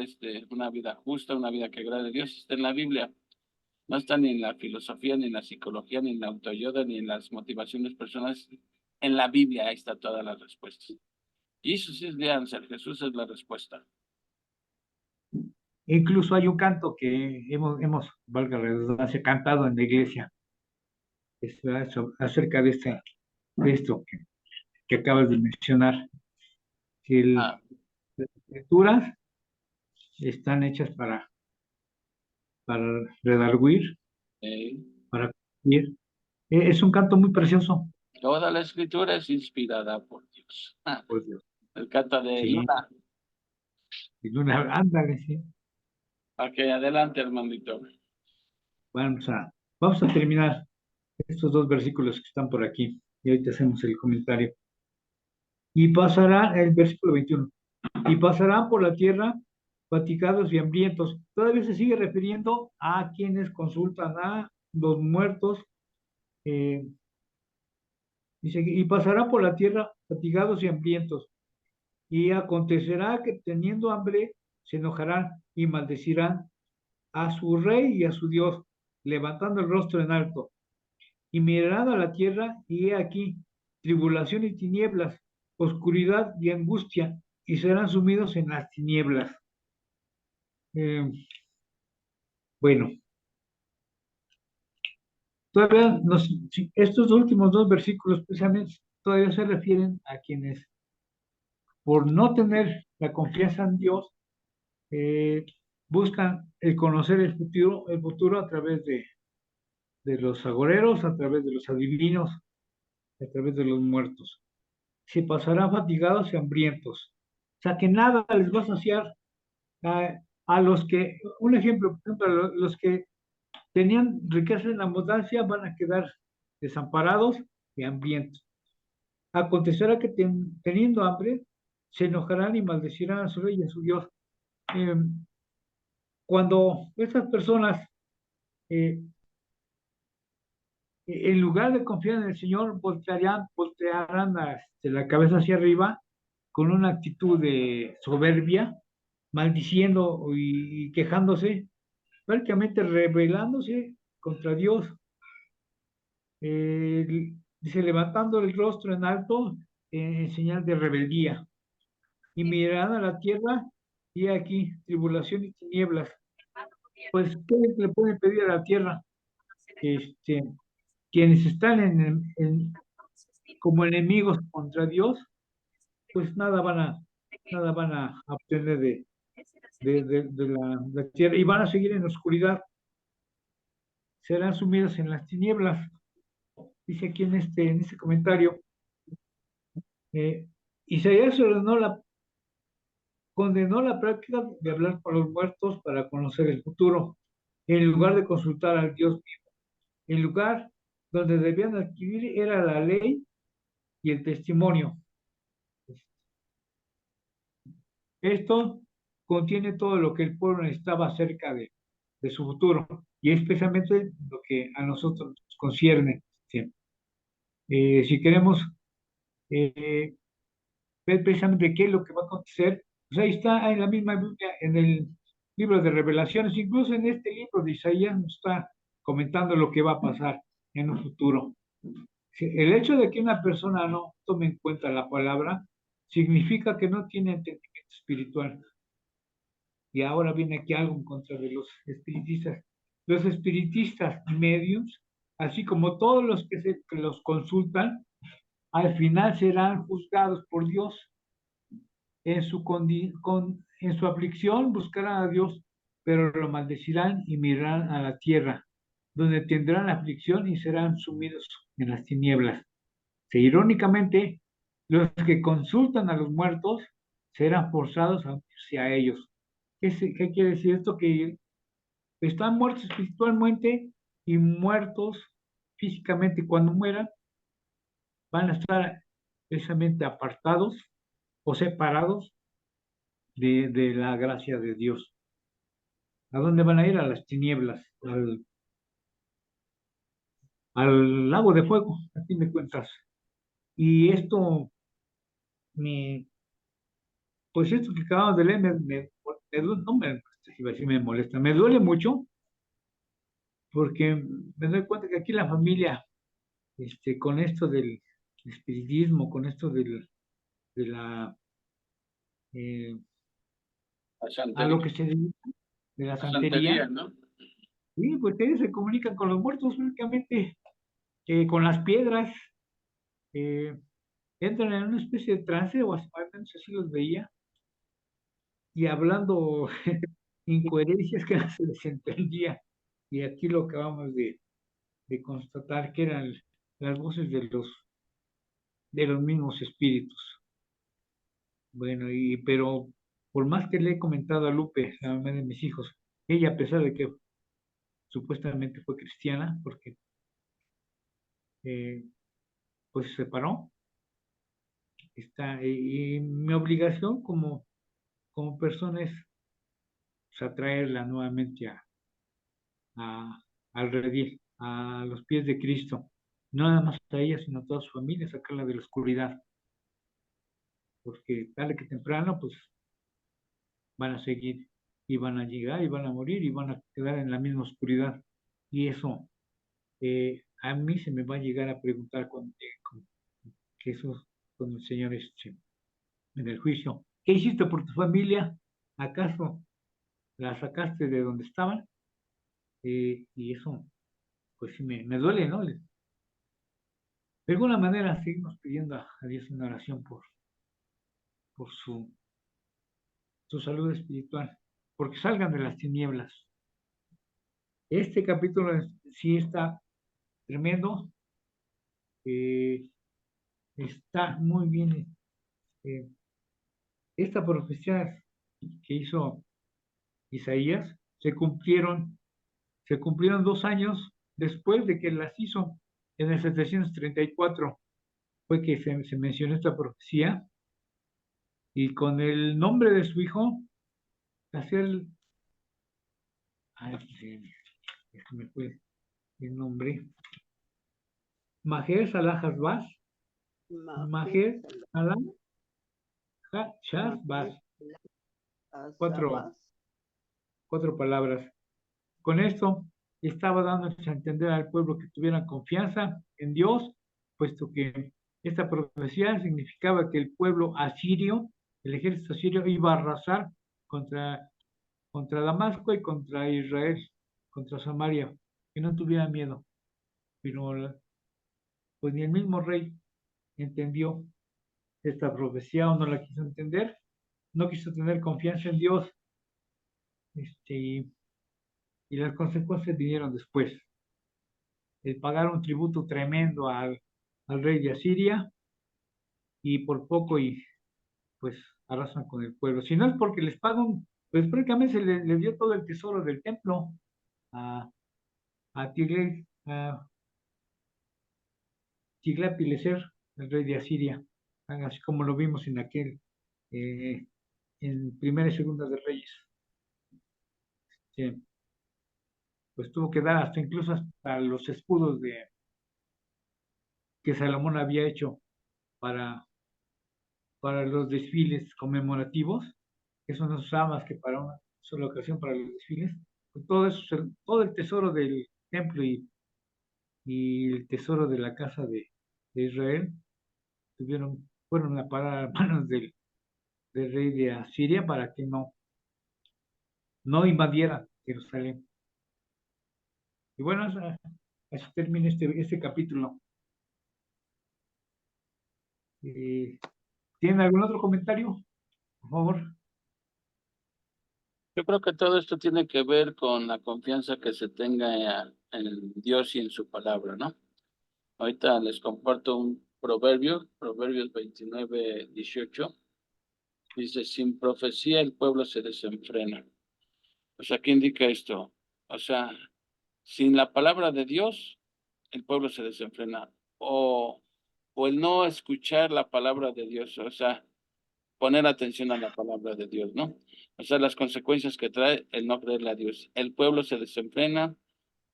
una vida justa, una vida que agrade a Dios, está en la Biblia. No está ni en la filosofía, ni en la psicología, ni en la autoayuda, ni en las motivaciones personales. En la Biblia ahí está todas las respuestas. Jesus is the answer. Jesús es la respuesta. Incluso hay un canto que valga la redundancia, cantado en la iglesia, acerca de esto que acabas de mencionar, que Ah, las escrituras están hechas para redarguir, eh, para corregir. Es un canto muy precioso, Toda la escritura es inspirada por Dios. por Dios. El canto de Sí, Luna. ándale, sí. Ok, adelante, hermanito. Vamos a terminar estos 2 versículos que están por aquí y ahorita hacemos el comentario. Y pasará el versículo 21. Y pasarán por la tierra fatigados y hambrientos. Todavía se sigue refiriendo a quienes consultan a los muertos. Dice, y pasará por la tierra fatigados y hambrientos. Y acontecerá que teniendo hambre se enojarán y maldecirán a su rey y a su Dios, levantando el rostro en alto. Y mirarán a la tierra y he aquí tribulación y tinieblas, oscuridad y angustia, y serán sumidos en las tinieblas. Bueno, todavía estos últimos 2 versículos precisamente todavía se refieren a quienes, por no tener la confianza en Dios, buscan el conocer el futuro a través de los agoreros, a través de los adivinos, a través de los muertos. Se pasarán fatigados y hambrientos. O sea que nada les va a saciar a los que, un ejemplo, por ejemplo, los que tenían riqueza en abundancia van a quedar desamparados y hambrientos. Acontecerá que teniendo hambre, se enojarán y maldecirán a su rey y a su Dios. Cuando estas personas, en lugar de confiar en el Señor, voltearán la cabeza hacia arriba con una actitud de soberbia, maldiciendo y quejándose, prácticamente rebelándose contra Dios. Dice, levantando el rostro en alto en señal de rebeldía. Y mirarán a la tierra y aquí tribulación y tinieblas. Pues, ¿qué le pueden pedir a la tierra? Quienes están como enemigos contra Dios, pues nada van a obtener de la tierra y van a seguir en la oscuridad. Serán sumidos en las tinieblas. Dice aquí en este comentario, Isaías ordenó condenó la práctica de hablar con los muertos para conocer el futuro, en lugar de consultar al Dios vivo. El lugar donde debían adquirir era la ley y el testimonio. Esto contiene todo lo que el pueblo necesitaba acerca de su futuro, y es precisamente lo que a nosotros nos concierne. ¿Sí? Si queremos ver precisamente qué es lo que va a acontecer, pues ahí está en la misma Biblia, en el libro de Revelaciones, incluso en este libro de Isaías nos está comentando lo que va a pasar en un futuro. Sí, el hecho de que una persona no tome en cuenta la palabra significa que no tiene entendimiento espiritual. Y ahora viene aquí algo en contra de los espiritistas. Los espiritistas medios, así como todos los que los consultan, al final serán juzgados por Dios. En su aflicción buscarán a Dios, pero lo maldecirán y mirarán a la tierra, donde tendrán aflicción y serán sumidos en las tinieblas. Irónicamente, los que consultan a los muertos serán forzados a unirse a ellos. ¿Qué quiere decir esto? Que están muertos espiritualmente y muertos físicamente. Cuando mueran, van a estar precisamente apartados o separados de la gracia de Dios. ¿A dónde van a ir? A las tinieblas, al lago de fuego, a fin de cuentas. Y esto pues esto que acabamos de leer no iba a decir me molesta, me duele mucho porque me doy cuenta que aquí la familia, con esto del espiritismo, con esto de la, eh, La a santería, lo que se dedica, de la la santería, santería, ¿no? sí, pues ellos se comunican con los muertos únicamente, con las piedras, eh, entran en una especie de trance, o al menos así los veía, y hablando incoherencias que no se les entendía. Y aquí lo acabamos de constatar que eran las voces de los mismos espíritus. Bueno, pero por más que le he comentado a Lupe, la mamá de mis hijos, ella, a pesar de que supuestamente fue cristiana, porque eh, pues se separó, y mi obligación como persona es pues, atraerla nuevamente al redil, a los pies de Cristo. No nada más a ella, sino a toda su familia, sacarla de la oscuridad. Porque tarde que temprano, pues van a seguir y van a llegar y van a morir y van a quedar en la misma oscuridad. Y eso a mí se me va a llegar a preguntar cuando llegue con Jesús, con el Señor en el juicio. ¿Qué hiciste por tu familia? ¿Acaso la sacaste de donde estaban? Y eso, pues sí me duele, ¿no? De alguna manera seguimos pidiendo a Dios una oración por su salud espiritual, porque salgan de las tinieblas. Este capítulo sí está tremendo, está muy bien. eh, Esta profecía que hizo Isaías se cumplieron 2 años después de que las hizo en el 734. Fue que se mencionó esta profecía, y con el nombre de su hijo, hacía me fue el nombre, Maher Salah Hasbaz, Maher Salah Hasbaz, cuatro palabras. Con esto estaba dándose a entender al pueblo que tuvieran confianza en Dios, puesto que esta profecía significaba que el pueblo asirio, el ejército asirio, iba a arrasar contra Damasco y contra Israel, contra Samaria, que no tuviera miedo. Pero pues ni el mismo rey entendió esta profecía o no la quiso entender, no quiso tener confianza en Dios, y las consecuencias vinieron después. El pagar un tributo tremendo al rey de Asiria, y por poco y pues arrasan con el pueblo. Si no es porque les pagan, pues prácticamente les dio todo el tesoro del templo a Tiglat-Pileser, el rey de Asiria, así como lo vimos en en Primera y Segunda de Reyes. Sí, pues tuvo que dar incluso hasta los escudos que Salomón había hecho para, para los desfiles conmemorativos, que eso no se usaba más que para una sola ocasión para los desfiles. Pues todo eso, todo el tesoro del templo y el tesoro de la casa de Israel fueron a parar a manos del rey de Asiria para que no invadieran Jerusalén. Y bueno, eso termina este capítulo. ¿Tienen algún otro comentario? Por favor. Yo creo que todo esto tiene que ver con la confianza que se tenga en Dios y en su palabra, ¿no? Ahorita les comparto un proverbio, Proverbios 29:18. Dice, sin profecía el pueblo se desenfrena. O sea, ¿qué indica esto? O sea, sin la palabra de Dios, el pueblo se desenfrena. O el no escuchar la palabra de Dios, o sea, poner atención a la palabra de Dios, ¿no? O sea, las consecuencias que trae el no creerle a Dios. El pueblo se desenfrena,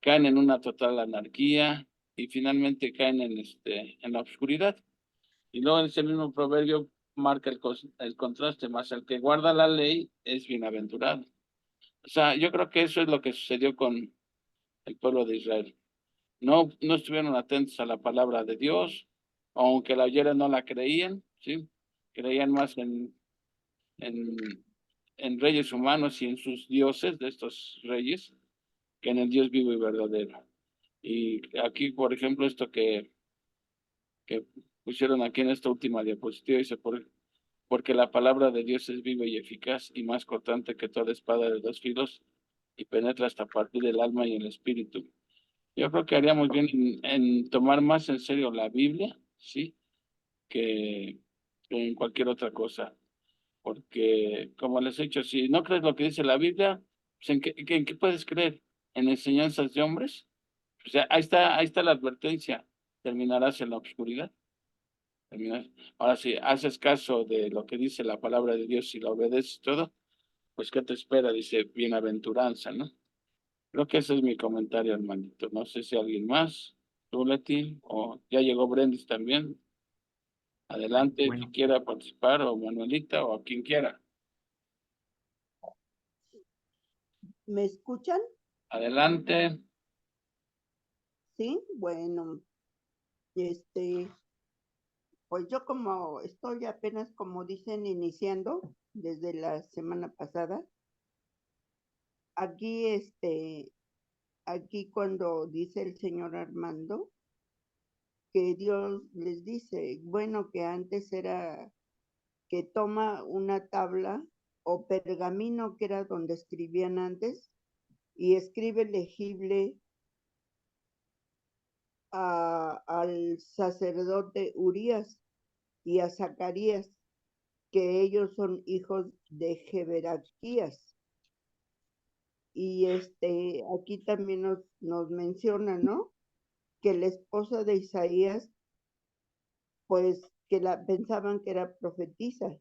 caen en una total anarquía y finalmente caen en la oscuridad. Y luego en ese mismo proverbio marca el contraste, más el que guarda la ley es bienaventurado. O sea, yo creo que eso es lo que sucedió con el pueblo de Israel. No estuvieron atentos a la palabra de Dios, aunque la oyeran no la creían, ¿sí? Creían más en, en reyes humanos y en sus dioses de estos reyes que en el Dios vivo y verdadero. Y aquí, por ejemplo, esto que pusieron aquí en esta última diapositiva, dice, porque la palabra de Dios es viva y eficaz y más cortante que toda espada de dos filos y penetra hasta partir del alma y el espíritu. Yo creo que haríamos bien en tomar más en serio la Biblia, ¿sí? Que en cualquier otra cosa. Porque, como les he dicho, si no crees lo que dice la Biblia, pues ¿en qué puedes creer? ¿En enseñanzas de hombres? O sea, ahí está la advertencia. Terminarás en la oscuridad. Ahora, si haces caso de lo que dice la palabra de Dios y lo obedeces todo, pues ¿qué te espera? Dice bienaventuranza, ¿no? Creo que ese es mi comentario, hermanito. No sé si alguien más, tú, Leti, o ya llegó Brendis también. Adelante, Bueno, si quiera participar, o Manuelita, o quien quiera. ¿Me escuchan? Adelante. Sí, bueno, pues yo como estoy apenas, como dicen, iniciando desde la semana pasada, aquí, aquí cuando dice el señor Armando, que Dios les dice, bueno, que antes era que toma una tabla o pergamino, que era donde escribían antes, y escribe legible al sacerdote Urías y a Zacarías, que ellos son hijos de Jeberaquías. Y aquí también nos menciona, ¿no? Que la esposa de Isaías, pues que pensaban que era profetisa.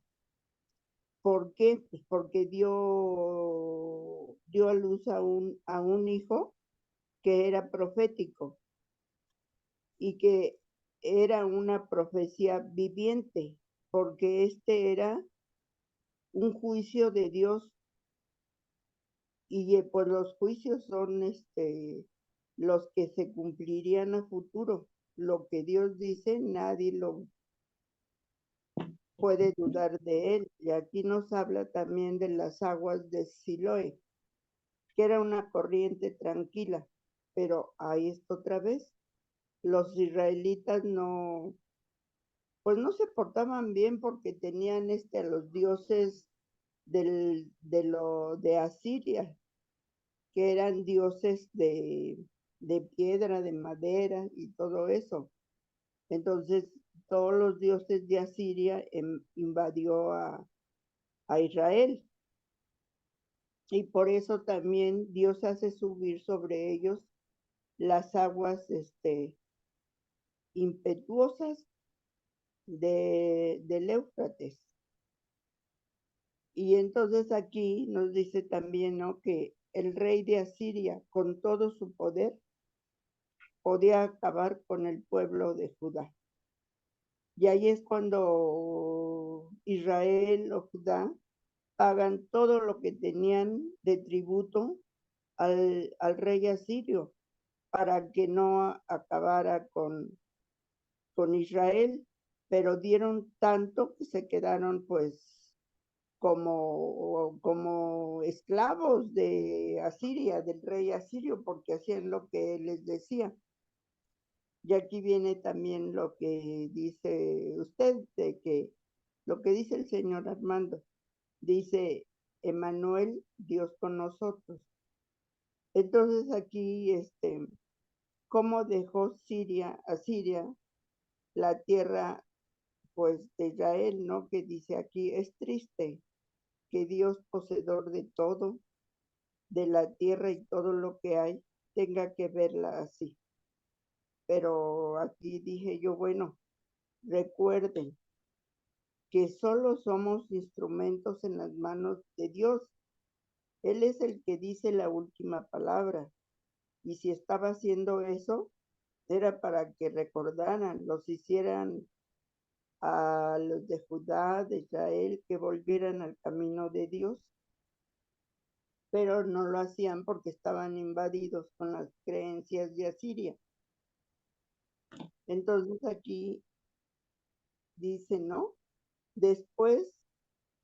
¿Por qué? Pues porque dio a luz a un hijo que era profético y que era una profecía viviente, porque era un juicio de Dios y pues los juicios son los que se cumplirían a futuro. Lo que Dios dice, nadie lo puede dudar de él. Y aquí nos habla también de las aguas de Siloé, que era una corriente tranquila, pero ahí está otra vez. Los israelitas pues no se portaban bien porque tenían a los dioses de Asiria, que eran dioses de piedra, de madera y todo eso. Entonces, todos los dioses de Asiria invadió a Israel. Y por eso también Dios hace subir sobre ellos las aguas impetuosas del Éufrates. Y entonces aquí nos dice también, ¿no?, que el rey de Asiria, con todo su poder, podía acabar con el pueblo de Judá. Y ahí es cuando Israel o Judá pagan todo lo que tenían de tributo al rey asirio para que no acabara con Israel, pero dieron tanto que se quedaron pues como esclavos de Asiria, del rey asirio, porque hacían lo que él les decía. Y aquí viene también lo que dice usted, de que lo que dice el señor Armando, dice Emmanuel, Dios con nosotros. Entonces aquí, cómo dejó Asiria, la tierra pues de Israel, ¿no? Que dice aquí, es triste que Dios, poseedor de todo, de la tierra y todo lo que hay, tenga que verla así. Pero aquí dije yo, bueno, recuerden que solo somos instrumentos en las manos de Dios. Él es el que dice la última palabra. Y si estaba haciendo eso, era para que recordaran, los hicieran a los de Judá, de Israel, que volvieran al camino de Dios. Pero no lo hacían porque estaban invadidos con las creencias de Asiria. Entonces aquí dice, ¿no? Después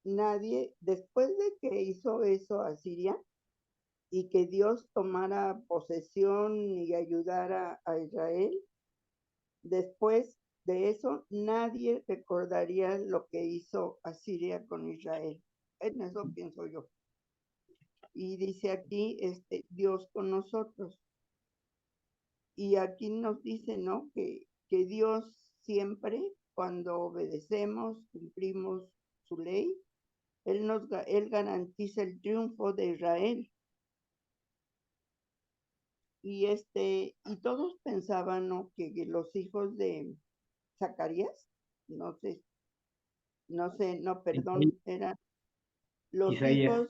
de que hizo eso Asiria y que Dios tomara posesión y ayudara a Israel, después de eso nadie recordaría lo que hizo Asiria con Israel. En eso pienso yo. Y dice aquí, Dios con nosotros. Y aquí nos dice, ¿no? Que Dios siempre, cuando obedecemos, cumplimos su ley, Él garantiza el triunfo de Israel. Y y todos pensaban, ¿no?, que los hijos de Zacarías, no, perdón, eran los Isaías. hijos,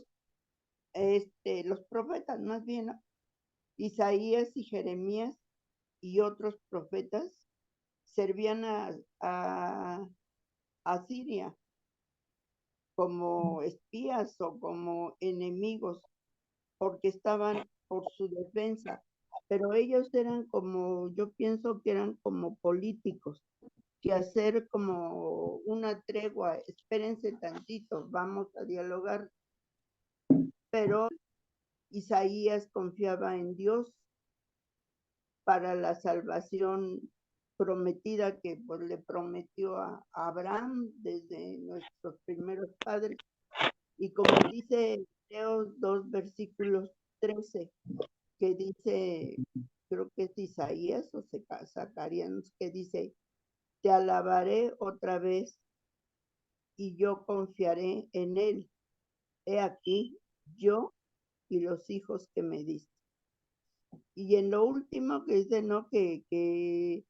los profetas más bien, ¿no? Isaías y Jeremías y otros profetas servían a Siria como espías o como enemigos, porque estaban por su defensa, pero ellos eran como, yo pienso que eran como políticos, que hacer como una tregua, espérense tantito, vamos a dialogar, pero Isaías confiaba en Dios para la salvación prometida que pues le prometió a Abraham desde nuestros primeros padres. Y como dice Hebreos 2, versículos 13, que dice, creo que es Isaías o Zacarías, que dice, te alabaré otra vez y yo confiaré en él. He aquí, yo y los hijos que me diste. Y en lo último que dice, ¿no?, que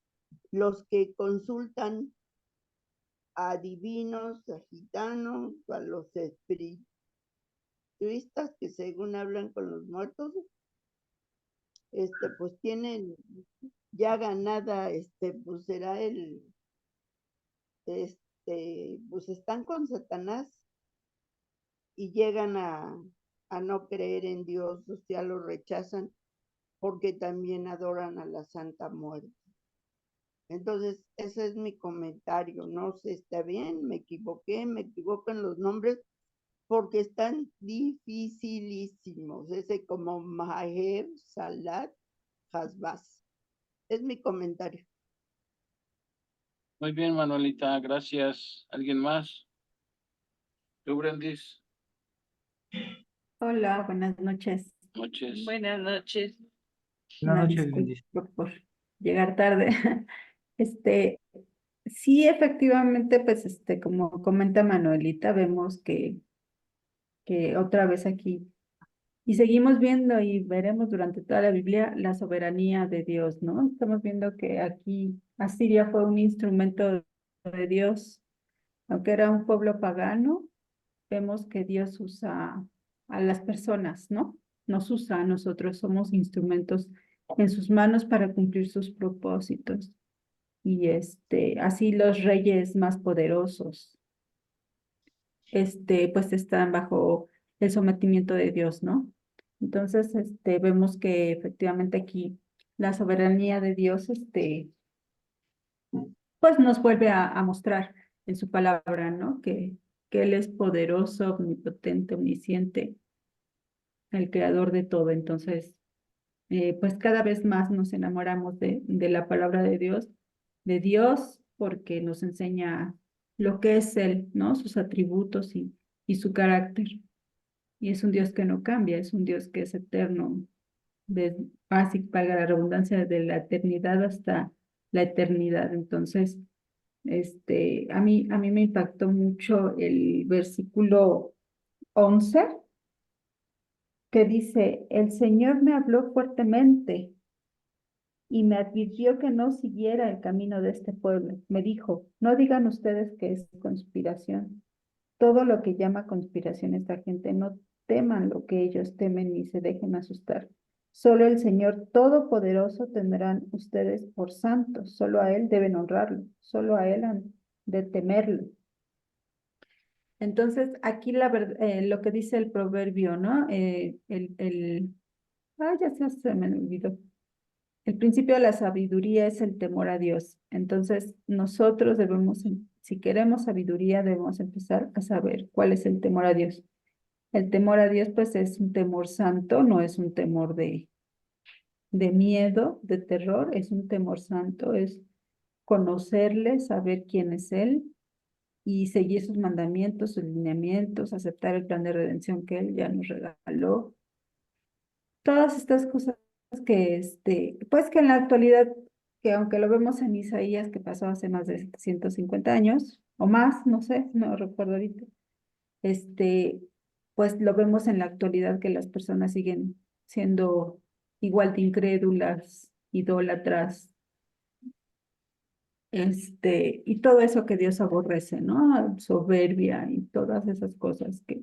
los que consultan a adivinos, a gitanos, a los espirituistas que según hablan con los muertos, pues tienen ya ganada, pues será pues están con Satanás y llegan a no creer en Dios, o sea, lo rechazan porque también adoran a la Santa Muerte. Entonces, ese es mi comentario. No sé, está bien, me equivoco en los nombres porque están dificilísimos. Ese como Maher, Salat, Hasbaz. Es mi comentario. Muy bien, Manuelita, gracias. ¿Alguien más? ¿Tú, Brendis? Hola, buenas noches. Noches. Buenas noches. Buenas Una noches, Brendis. disculpa por llegar tarde. Sí, efectivamente, pues como comenta Manuelita, vemos que que otra vez aquí. Y seguimos viendo y veremos durante toda la Biblia la soberanía de Dios, ¿no? Estamos viendo que aquí Asiria fue un instrumento de Dios, aunque era un pueblo pagano, vemos que Dios usa a las personas, ¿no? Nos usa a nosotros, somos instrumentos en sus manos para cumplir sus propósitos. Y así los reyes más poderosos, pues están bajo el sometimiento de Dios, ¿no? Entonces, vemos que efectivamente aquí la soberanía de Dios, pues nos vuelve a mostrar en su palabra, ¿no? Que Él es poderoso, omnipotente, omnisciente, el creador de todo. Entonces, pues cada vez más nos enamoramos de la palabra de Dios, porque nos enseña lo que es Él, ¿no? Sus atributos y su carácter. Y es un Dios que no cambia, es un Dios que es eterno, así valga la redundancia, de la eternidad hasta la eternidad. Entonces, a mí me impactó mucho el versículo 11 que dice, el Señor me habló fuertemente y me advirtió que no siguiera el camino de este pueblo. Me dijo, no digan ustedes que es conspiración. Todo lo que llama conspiración esta gente, no teman lo que ellos temen ni se dejen asustar. Solo el Señor Todopoderoso tendrán ustedes por santos. Solo a Él deben honrarlo. Solo a Él han de temerlo. Entonces, aquí lo que dice el proverbio, ¿no? Ya se me olvidó. El principio de la sabiduría es el temor a Dios. Entonces, nosotros debemos, si queremos sabiduría, debemos empezar a saber cuál es el temor a Dios. El temor a Dios, pues, es un temor santo, no es un temor de miedo, de terror, es un temor santo, es conocerle, saber quién es Él y seguir sus mandamientos, sus lineamientos, aceptar el plan de redención que Él ya nos regaló. Todas estas cosas que, pues que en la actualidad, que aunque lo vemos en Isaías, que pasó hace más de 750 años, o más, no sé, no recuerdo ahorita, pues lo vemos en la actualidad que las personas siguen siendo igual de incrédulas, idólatras, y todo eso que Dios aborrece, ¿no? Soberbia y todas esas cosas que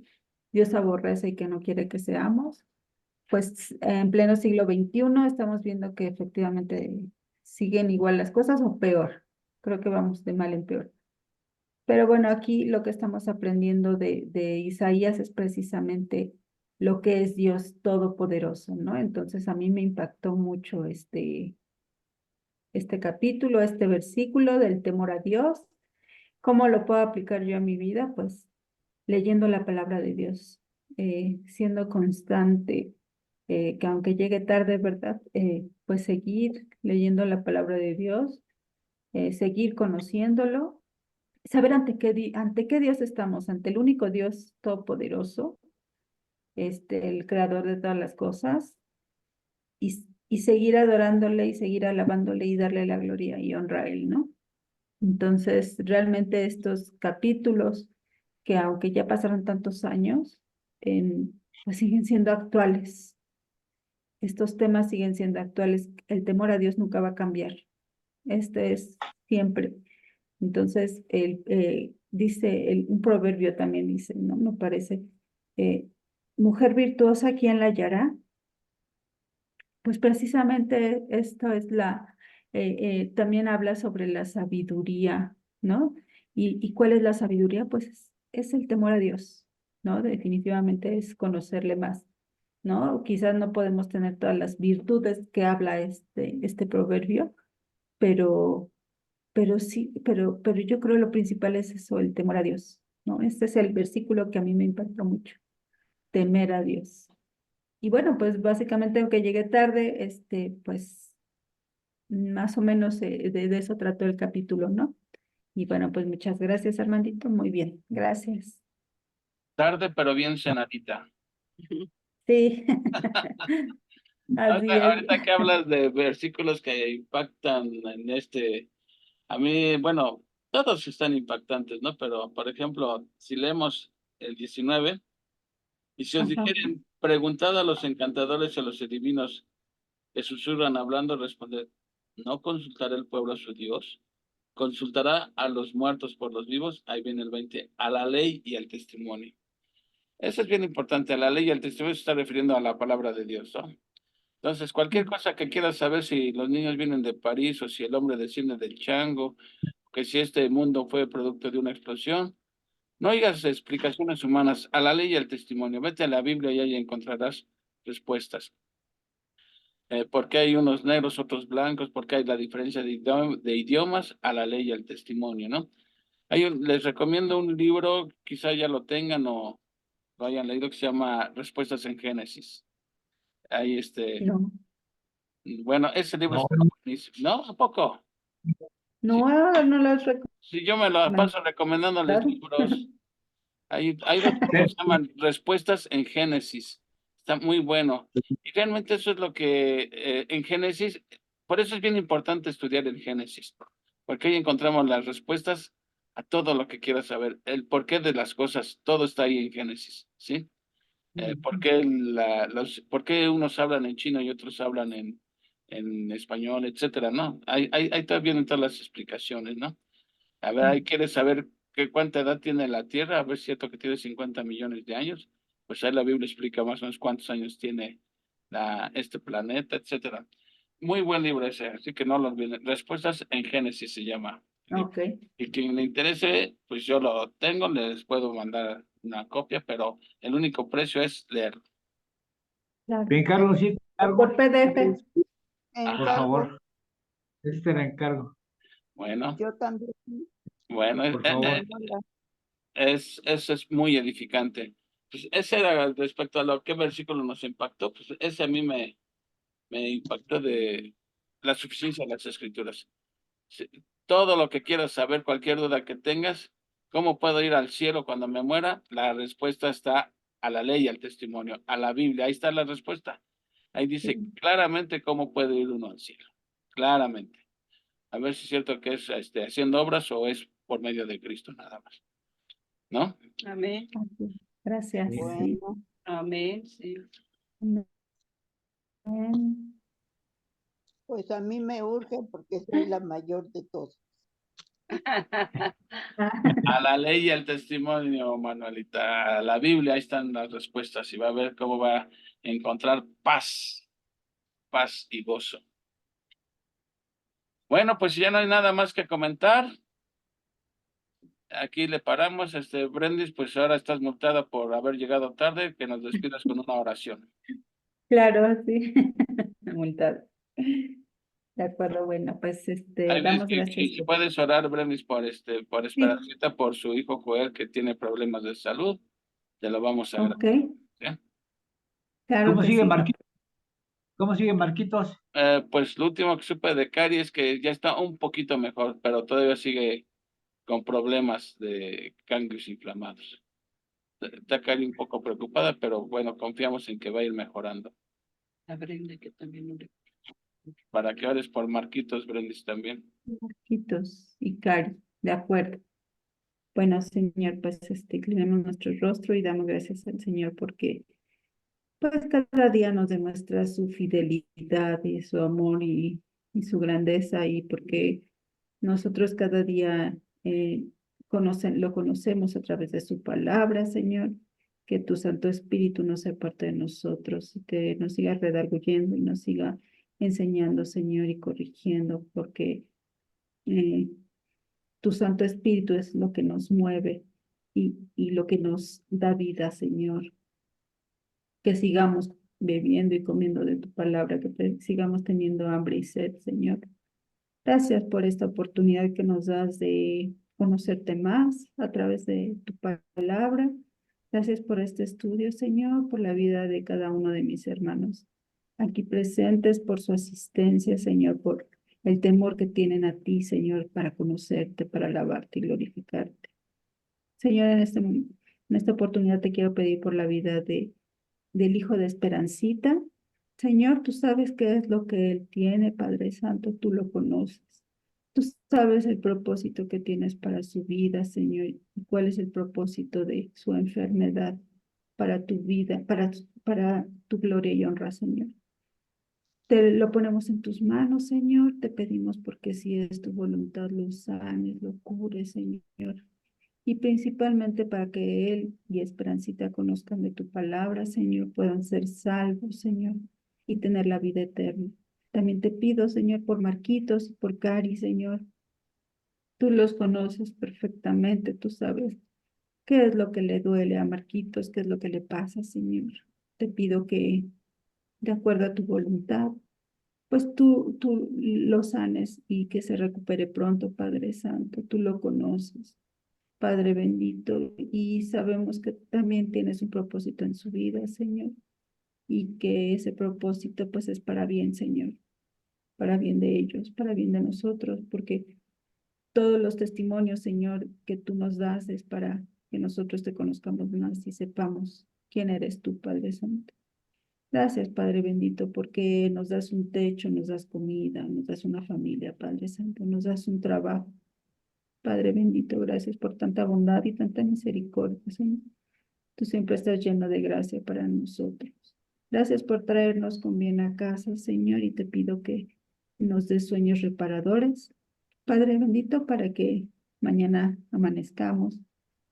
Dios aborrece y que no quiere que seamos. Pues en pleno siglo XXI estamos viendo que efectivamente siguen igual las cosas o peor. Creo que vamos de mal en peor. Pero bueno, aquí lo que estamos aprendiendo de Isaías es precisamente lo que es Dios Todopoderoso, ¿no? Entonces a mí me impactó mucho este capítulo, este versículo del temor a Dios. ¿Cómo lo puedo aplicar yo a mi vida? Pues leyendo la palabra de Dios, siendo constante, que aunque llegue tarde, ¿verdad? Pues seguir leyendo la palabra de Dios, seguir conociéndolo, saber ante qué Dios estamos, ante el único Dios todopoderoso, el creador de todas las cosas, y seguir adorándole y seguir alabándole y darle la gloria y honra a Él, ¿no? Entonces, realmente estos capítulos, que aunque ya pasaron tantos años, pues siguen siendo actuales. Estos temas siguen siendo actuales. El temor a Dios nunca va a cambiar. Este es siempre. Entonces, un proverbio también dice, ¿no? Me parece, mujer virtuosa, ¿quién la hallará? Pues precisamente esto es también habla sobre la sabiduría, ¿no? ¿Y cuál es la sabiduría? Pues es el temor a Dios, ¿no? Definitivamente es conocerle más, ¿no? Quizás no podemos tener todas las virtudes que habla este proverbio, pero sí, pero yo creo lo principal es eso, el temor a Dios, ¿no? Este es el versículo que a mí me impactó mucho, temer a Dios. Y bueno, pues básicamente aunque llegué tarde, pues más o menos de eso trató el capítulo, ¿no? Y bueno, pues muchas gracias, Armandito. Muy bien, gracias. Tarde, pero bien cenadita. Sí, así es. Ahorita que hablas de versículos que impactan a mí, bueno, todos están impactantes, ¿no? Pero, por ejemplo, si leemos el 19, Y si os Ajá. dijeren, preguntad a los encantadores y a los adivinos que susurran hablando, responded, ¿no consultará el pueblo a su Dios? ¿Consultará a los muertos por los vivos? Ahí viene el 20, a la ley y al testimonio. Eso es bien importante, a la ley y al testimonio se está refiriendo a la palabra de Dios, ¿no? Entonces, cualquier cosa que quieras saber, si los niños vienen de París o si el hombre desciende del chango, que si este mundo fue producto de una explosión, no oigas explicaciones humanas, a la ley y al testimonio. Vete a la Biblia y ahí encontrarás respuestas. ¿Por qué hay unos negros, otros blancos? ¿Por qué hay la diferencia de idiomas? A la ley y al testimonio, ¿no? Les recomiendo un libro, quizá ya lo tengan o lo hayan leído, que se llama Respuestas en Génesis. Ahí No, bueno, ese libro No, está buenísimo. ¿No? ¿A poco? Sí, no lo has sí, yo me lo paso recomendándoles recomendado. libros. Hay dos libros que se llaman Respuestas en Génesis. Está muy bueno. Y realmente eso es lo que en Génesis, por eso es bien importante estudiar en Génesis, porque ahí encontramos las respuestas a todo lo que quieras saber. El porqué de las cosas, todo está ahí en Génesis, ¿sí? ¿Por qué unos hablan en chino y otros hablan en español, etcétera, ¿no? Ahí vienen todas las explicaciones, ¿no? A ver, ahí quieres saber cuánta edad tiene la Tierra, a ver si es cierto que tiene 50 millones de años, pues ahí la Biblia explica más o menos cuántos años tiene este planeta, etcétera. Muy buen libro ese, así que no lo olviden. Respuestas en Génesis se llama. Ok, Y quien le interese, pues yo lo tengo, les puedo mandar una copia, pero el único precio es leerlo. claro. bien, Carlos, sí, Por PDF. Ah, por Encargo, favor, te la encargo, bueno, yo también, bueno, por favor. señora, eso es muy edificante. Pues ese era respecto a lo que versículo nos impactó, pues ese a mí me impactó de la suficiencia de las escrituras. Sí, todo lo que quieras saber, cualquier duda que tengas, ¿cómo puedo ir al cielo cuando me muera? La respuesta está a la ley y al testimonio, a la Biblia. Ahí está la respuesta. Ahí dice claramente cómo puede ir uno al cielo. Claramente. A ver si es cierto que es haciendo obras o es por medio de Cristo nada más. ¿No? Amén, Ok, gracias. Sí. Sí. bueno, amén, sí. Amén. pues a mí me urge porque soy la mayor de todos. A la ley y al testimonio, Manuelita, a la Biblia, ahí están las respuestas y va a ver cómo va a encontrar paz y gozo. Bueno, pues ya no hay nada más que comentar. Aquí le paramos, Brendis, pues ahora estás multada por haber llegado tarde, que nos despidas con una oración. Claro, sí. Multado. De acuerdo, bueno, pues Ahí ves damos que gracias. si puedes orar, Brendis, por Sí, Esperancita, por su hijo Joel, que tiene problemas de salud, te lo vamos a ok, agradecer. ¿Sí? claro ¿Cómo que sigue sí. Marquitos? ¿Cómo sigue Marquitos? Pues lo último que supe de Cari es que ya está un poquito mejor, pero todavía sigue con problemas de ganglios inflamados. Está Cari un poco preocupada, pero bueno, confiamos en que va a ir mejorando. La Brenda que también no le- Para que ores por Marquitos, Brendis, también. Marquitos y Cari, de acuerdo. Bueno, Señor, pues inclinamos nuestro rostro y damos gracias al Señor porque pues cada día nos demuestra su fidelidad y su amor y su grandeza y porque nosotros cada día lo conocemos a través de su palabra, Señor, que tu Santo Espíritu no se aparte de nosotros y que nos siga redarguyendo y nos siga enseñando, Señor, y corrigiendo, porque eh, tu Santo Espíritu es lo que nos mueve y lo que nos da vida, Señor. Que sigamos bebiendo y comiendo de tu palabra, que sigamos teniendo hambre y sed, Señor. Gracias por esta oportunidad que nos das de conocerte más a través de tu palabra. Gracias por este estudio, Señor, por la vida de cada uno de mis hermanos aquí presentes, por su asistencia, Señor, por el temor que tienen a ti, Señor, para conocerte, para alabarte y glorificarte. Señor, en esta oportunidad te quiero pedir por la vida del hijo de Esperancita. Señor, tú sabes qué es lo que él tiene, Padre Santo, tú lo conoces. Tú sabes el propósito que tienes para su vida, Señor, y cuál es el propósito de su enfermedad. para tu vida, para tu gloria y honra, Señor. Te lo ponemos en tus manos, Señor. Te pedimos porque si es tu voluntad, lo sanes, lo cures, Señor. Y principalmente para que él y Esperancita conozcan de tu palabra, Señor, puedan ser salvos, Señor, y tener la vida eterna. También te pido, Señor, por Marquitos y por Cari, Señor. Tú los conoces perfectamente, tú sabes qué es lo que le duele a Marquitos, qué es lo que le pasa, Señor. Te pido que, de acuerdo a tu voluntad, pues tú lo sanes y que se recupere pronto, Padre Santo. Tú lo conoces, Padre bendito, y sabemos que también tienes un propósito en su vida, Señor, y que ese propósito pues es para bien, Señor, para bien de ellos, para bien de nosotros, porque todos los testimonios, Señor, que tú nos das es para que nosotros te conozcamos más y sepamos quién eres tú, Padre Santo. Gracias, Padre bendito, porque nos das un techo, nos das comida, nos das una familia, Padre Santo, nos das un trabajo. Padre bendito, gracias por tanta bondad y tanta misericordia, Señor. Tú siempre estás lleno de gracia para nosotros. Gracias por traernos con bien a casa, Señor, y te pido que nos des sueños reparadores, Padre bendito, para que mañana amanezcamos,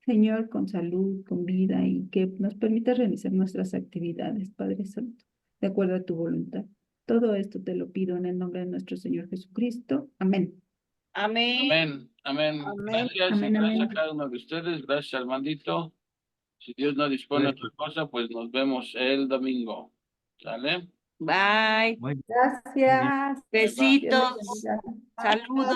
Señor, con salud, con vida y que nos permita realizar nuestras actividades, Padre Santo, de acuerdo a tu voluntad. Todo esto te lo pido en el nombre de nuestro Señor Jesucristo. Amén. Amén. Amén, amén. Amén. Gracias, Amén, gracias amén. a cada uno de ustedes. Gracias, Armandito. Si Dios no dispone otra cosa, pues nos vemos el domingo. ¿Sale? Bye. Muy bien. Gracias. Besitos. Dios les bendiga. Saludos.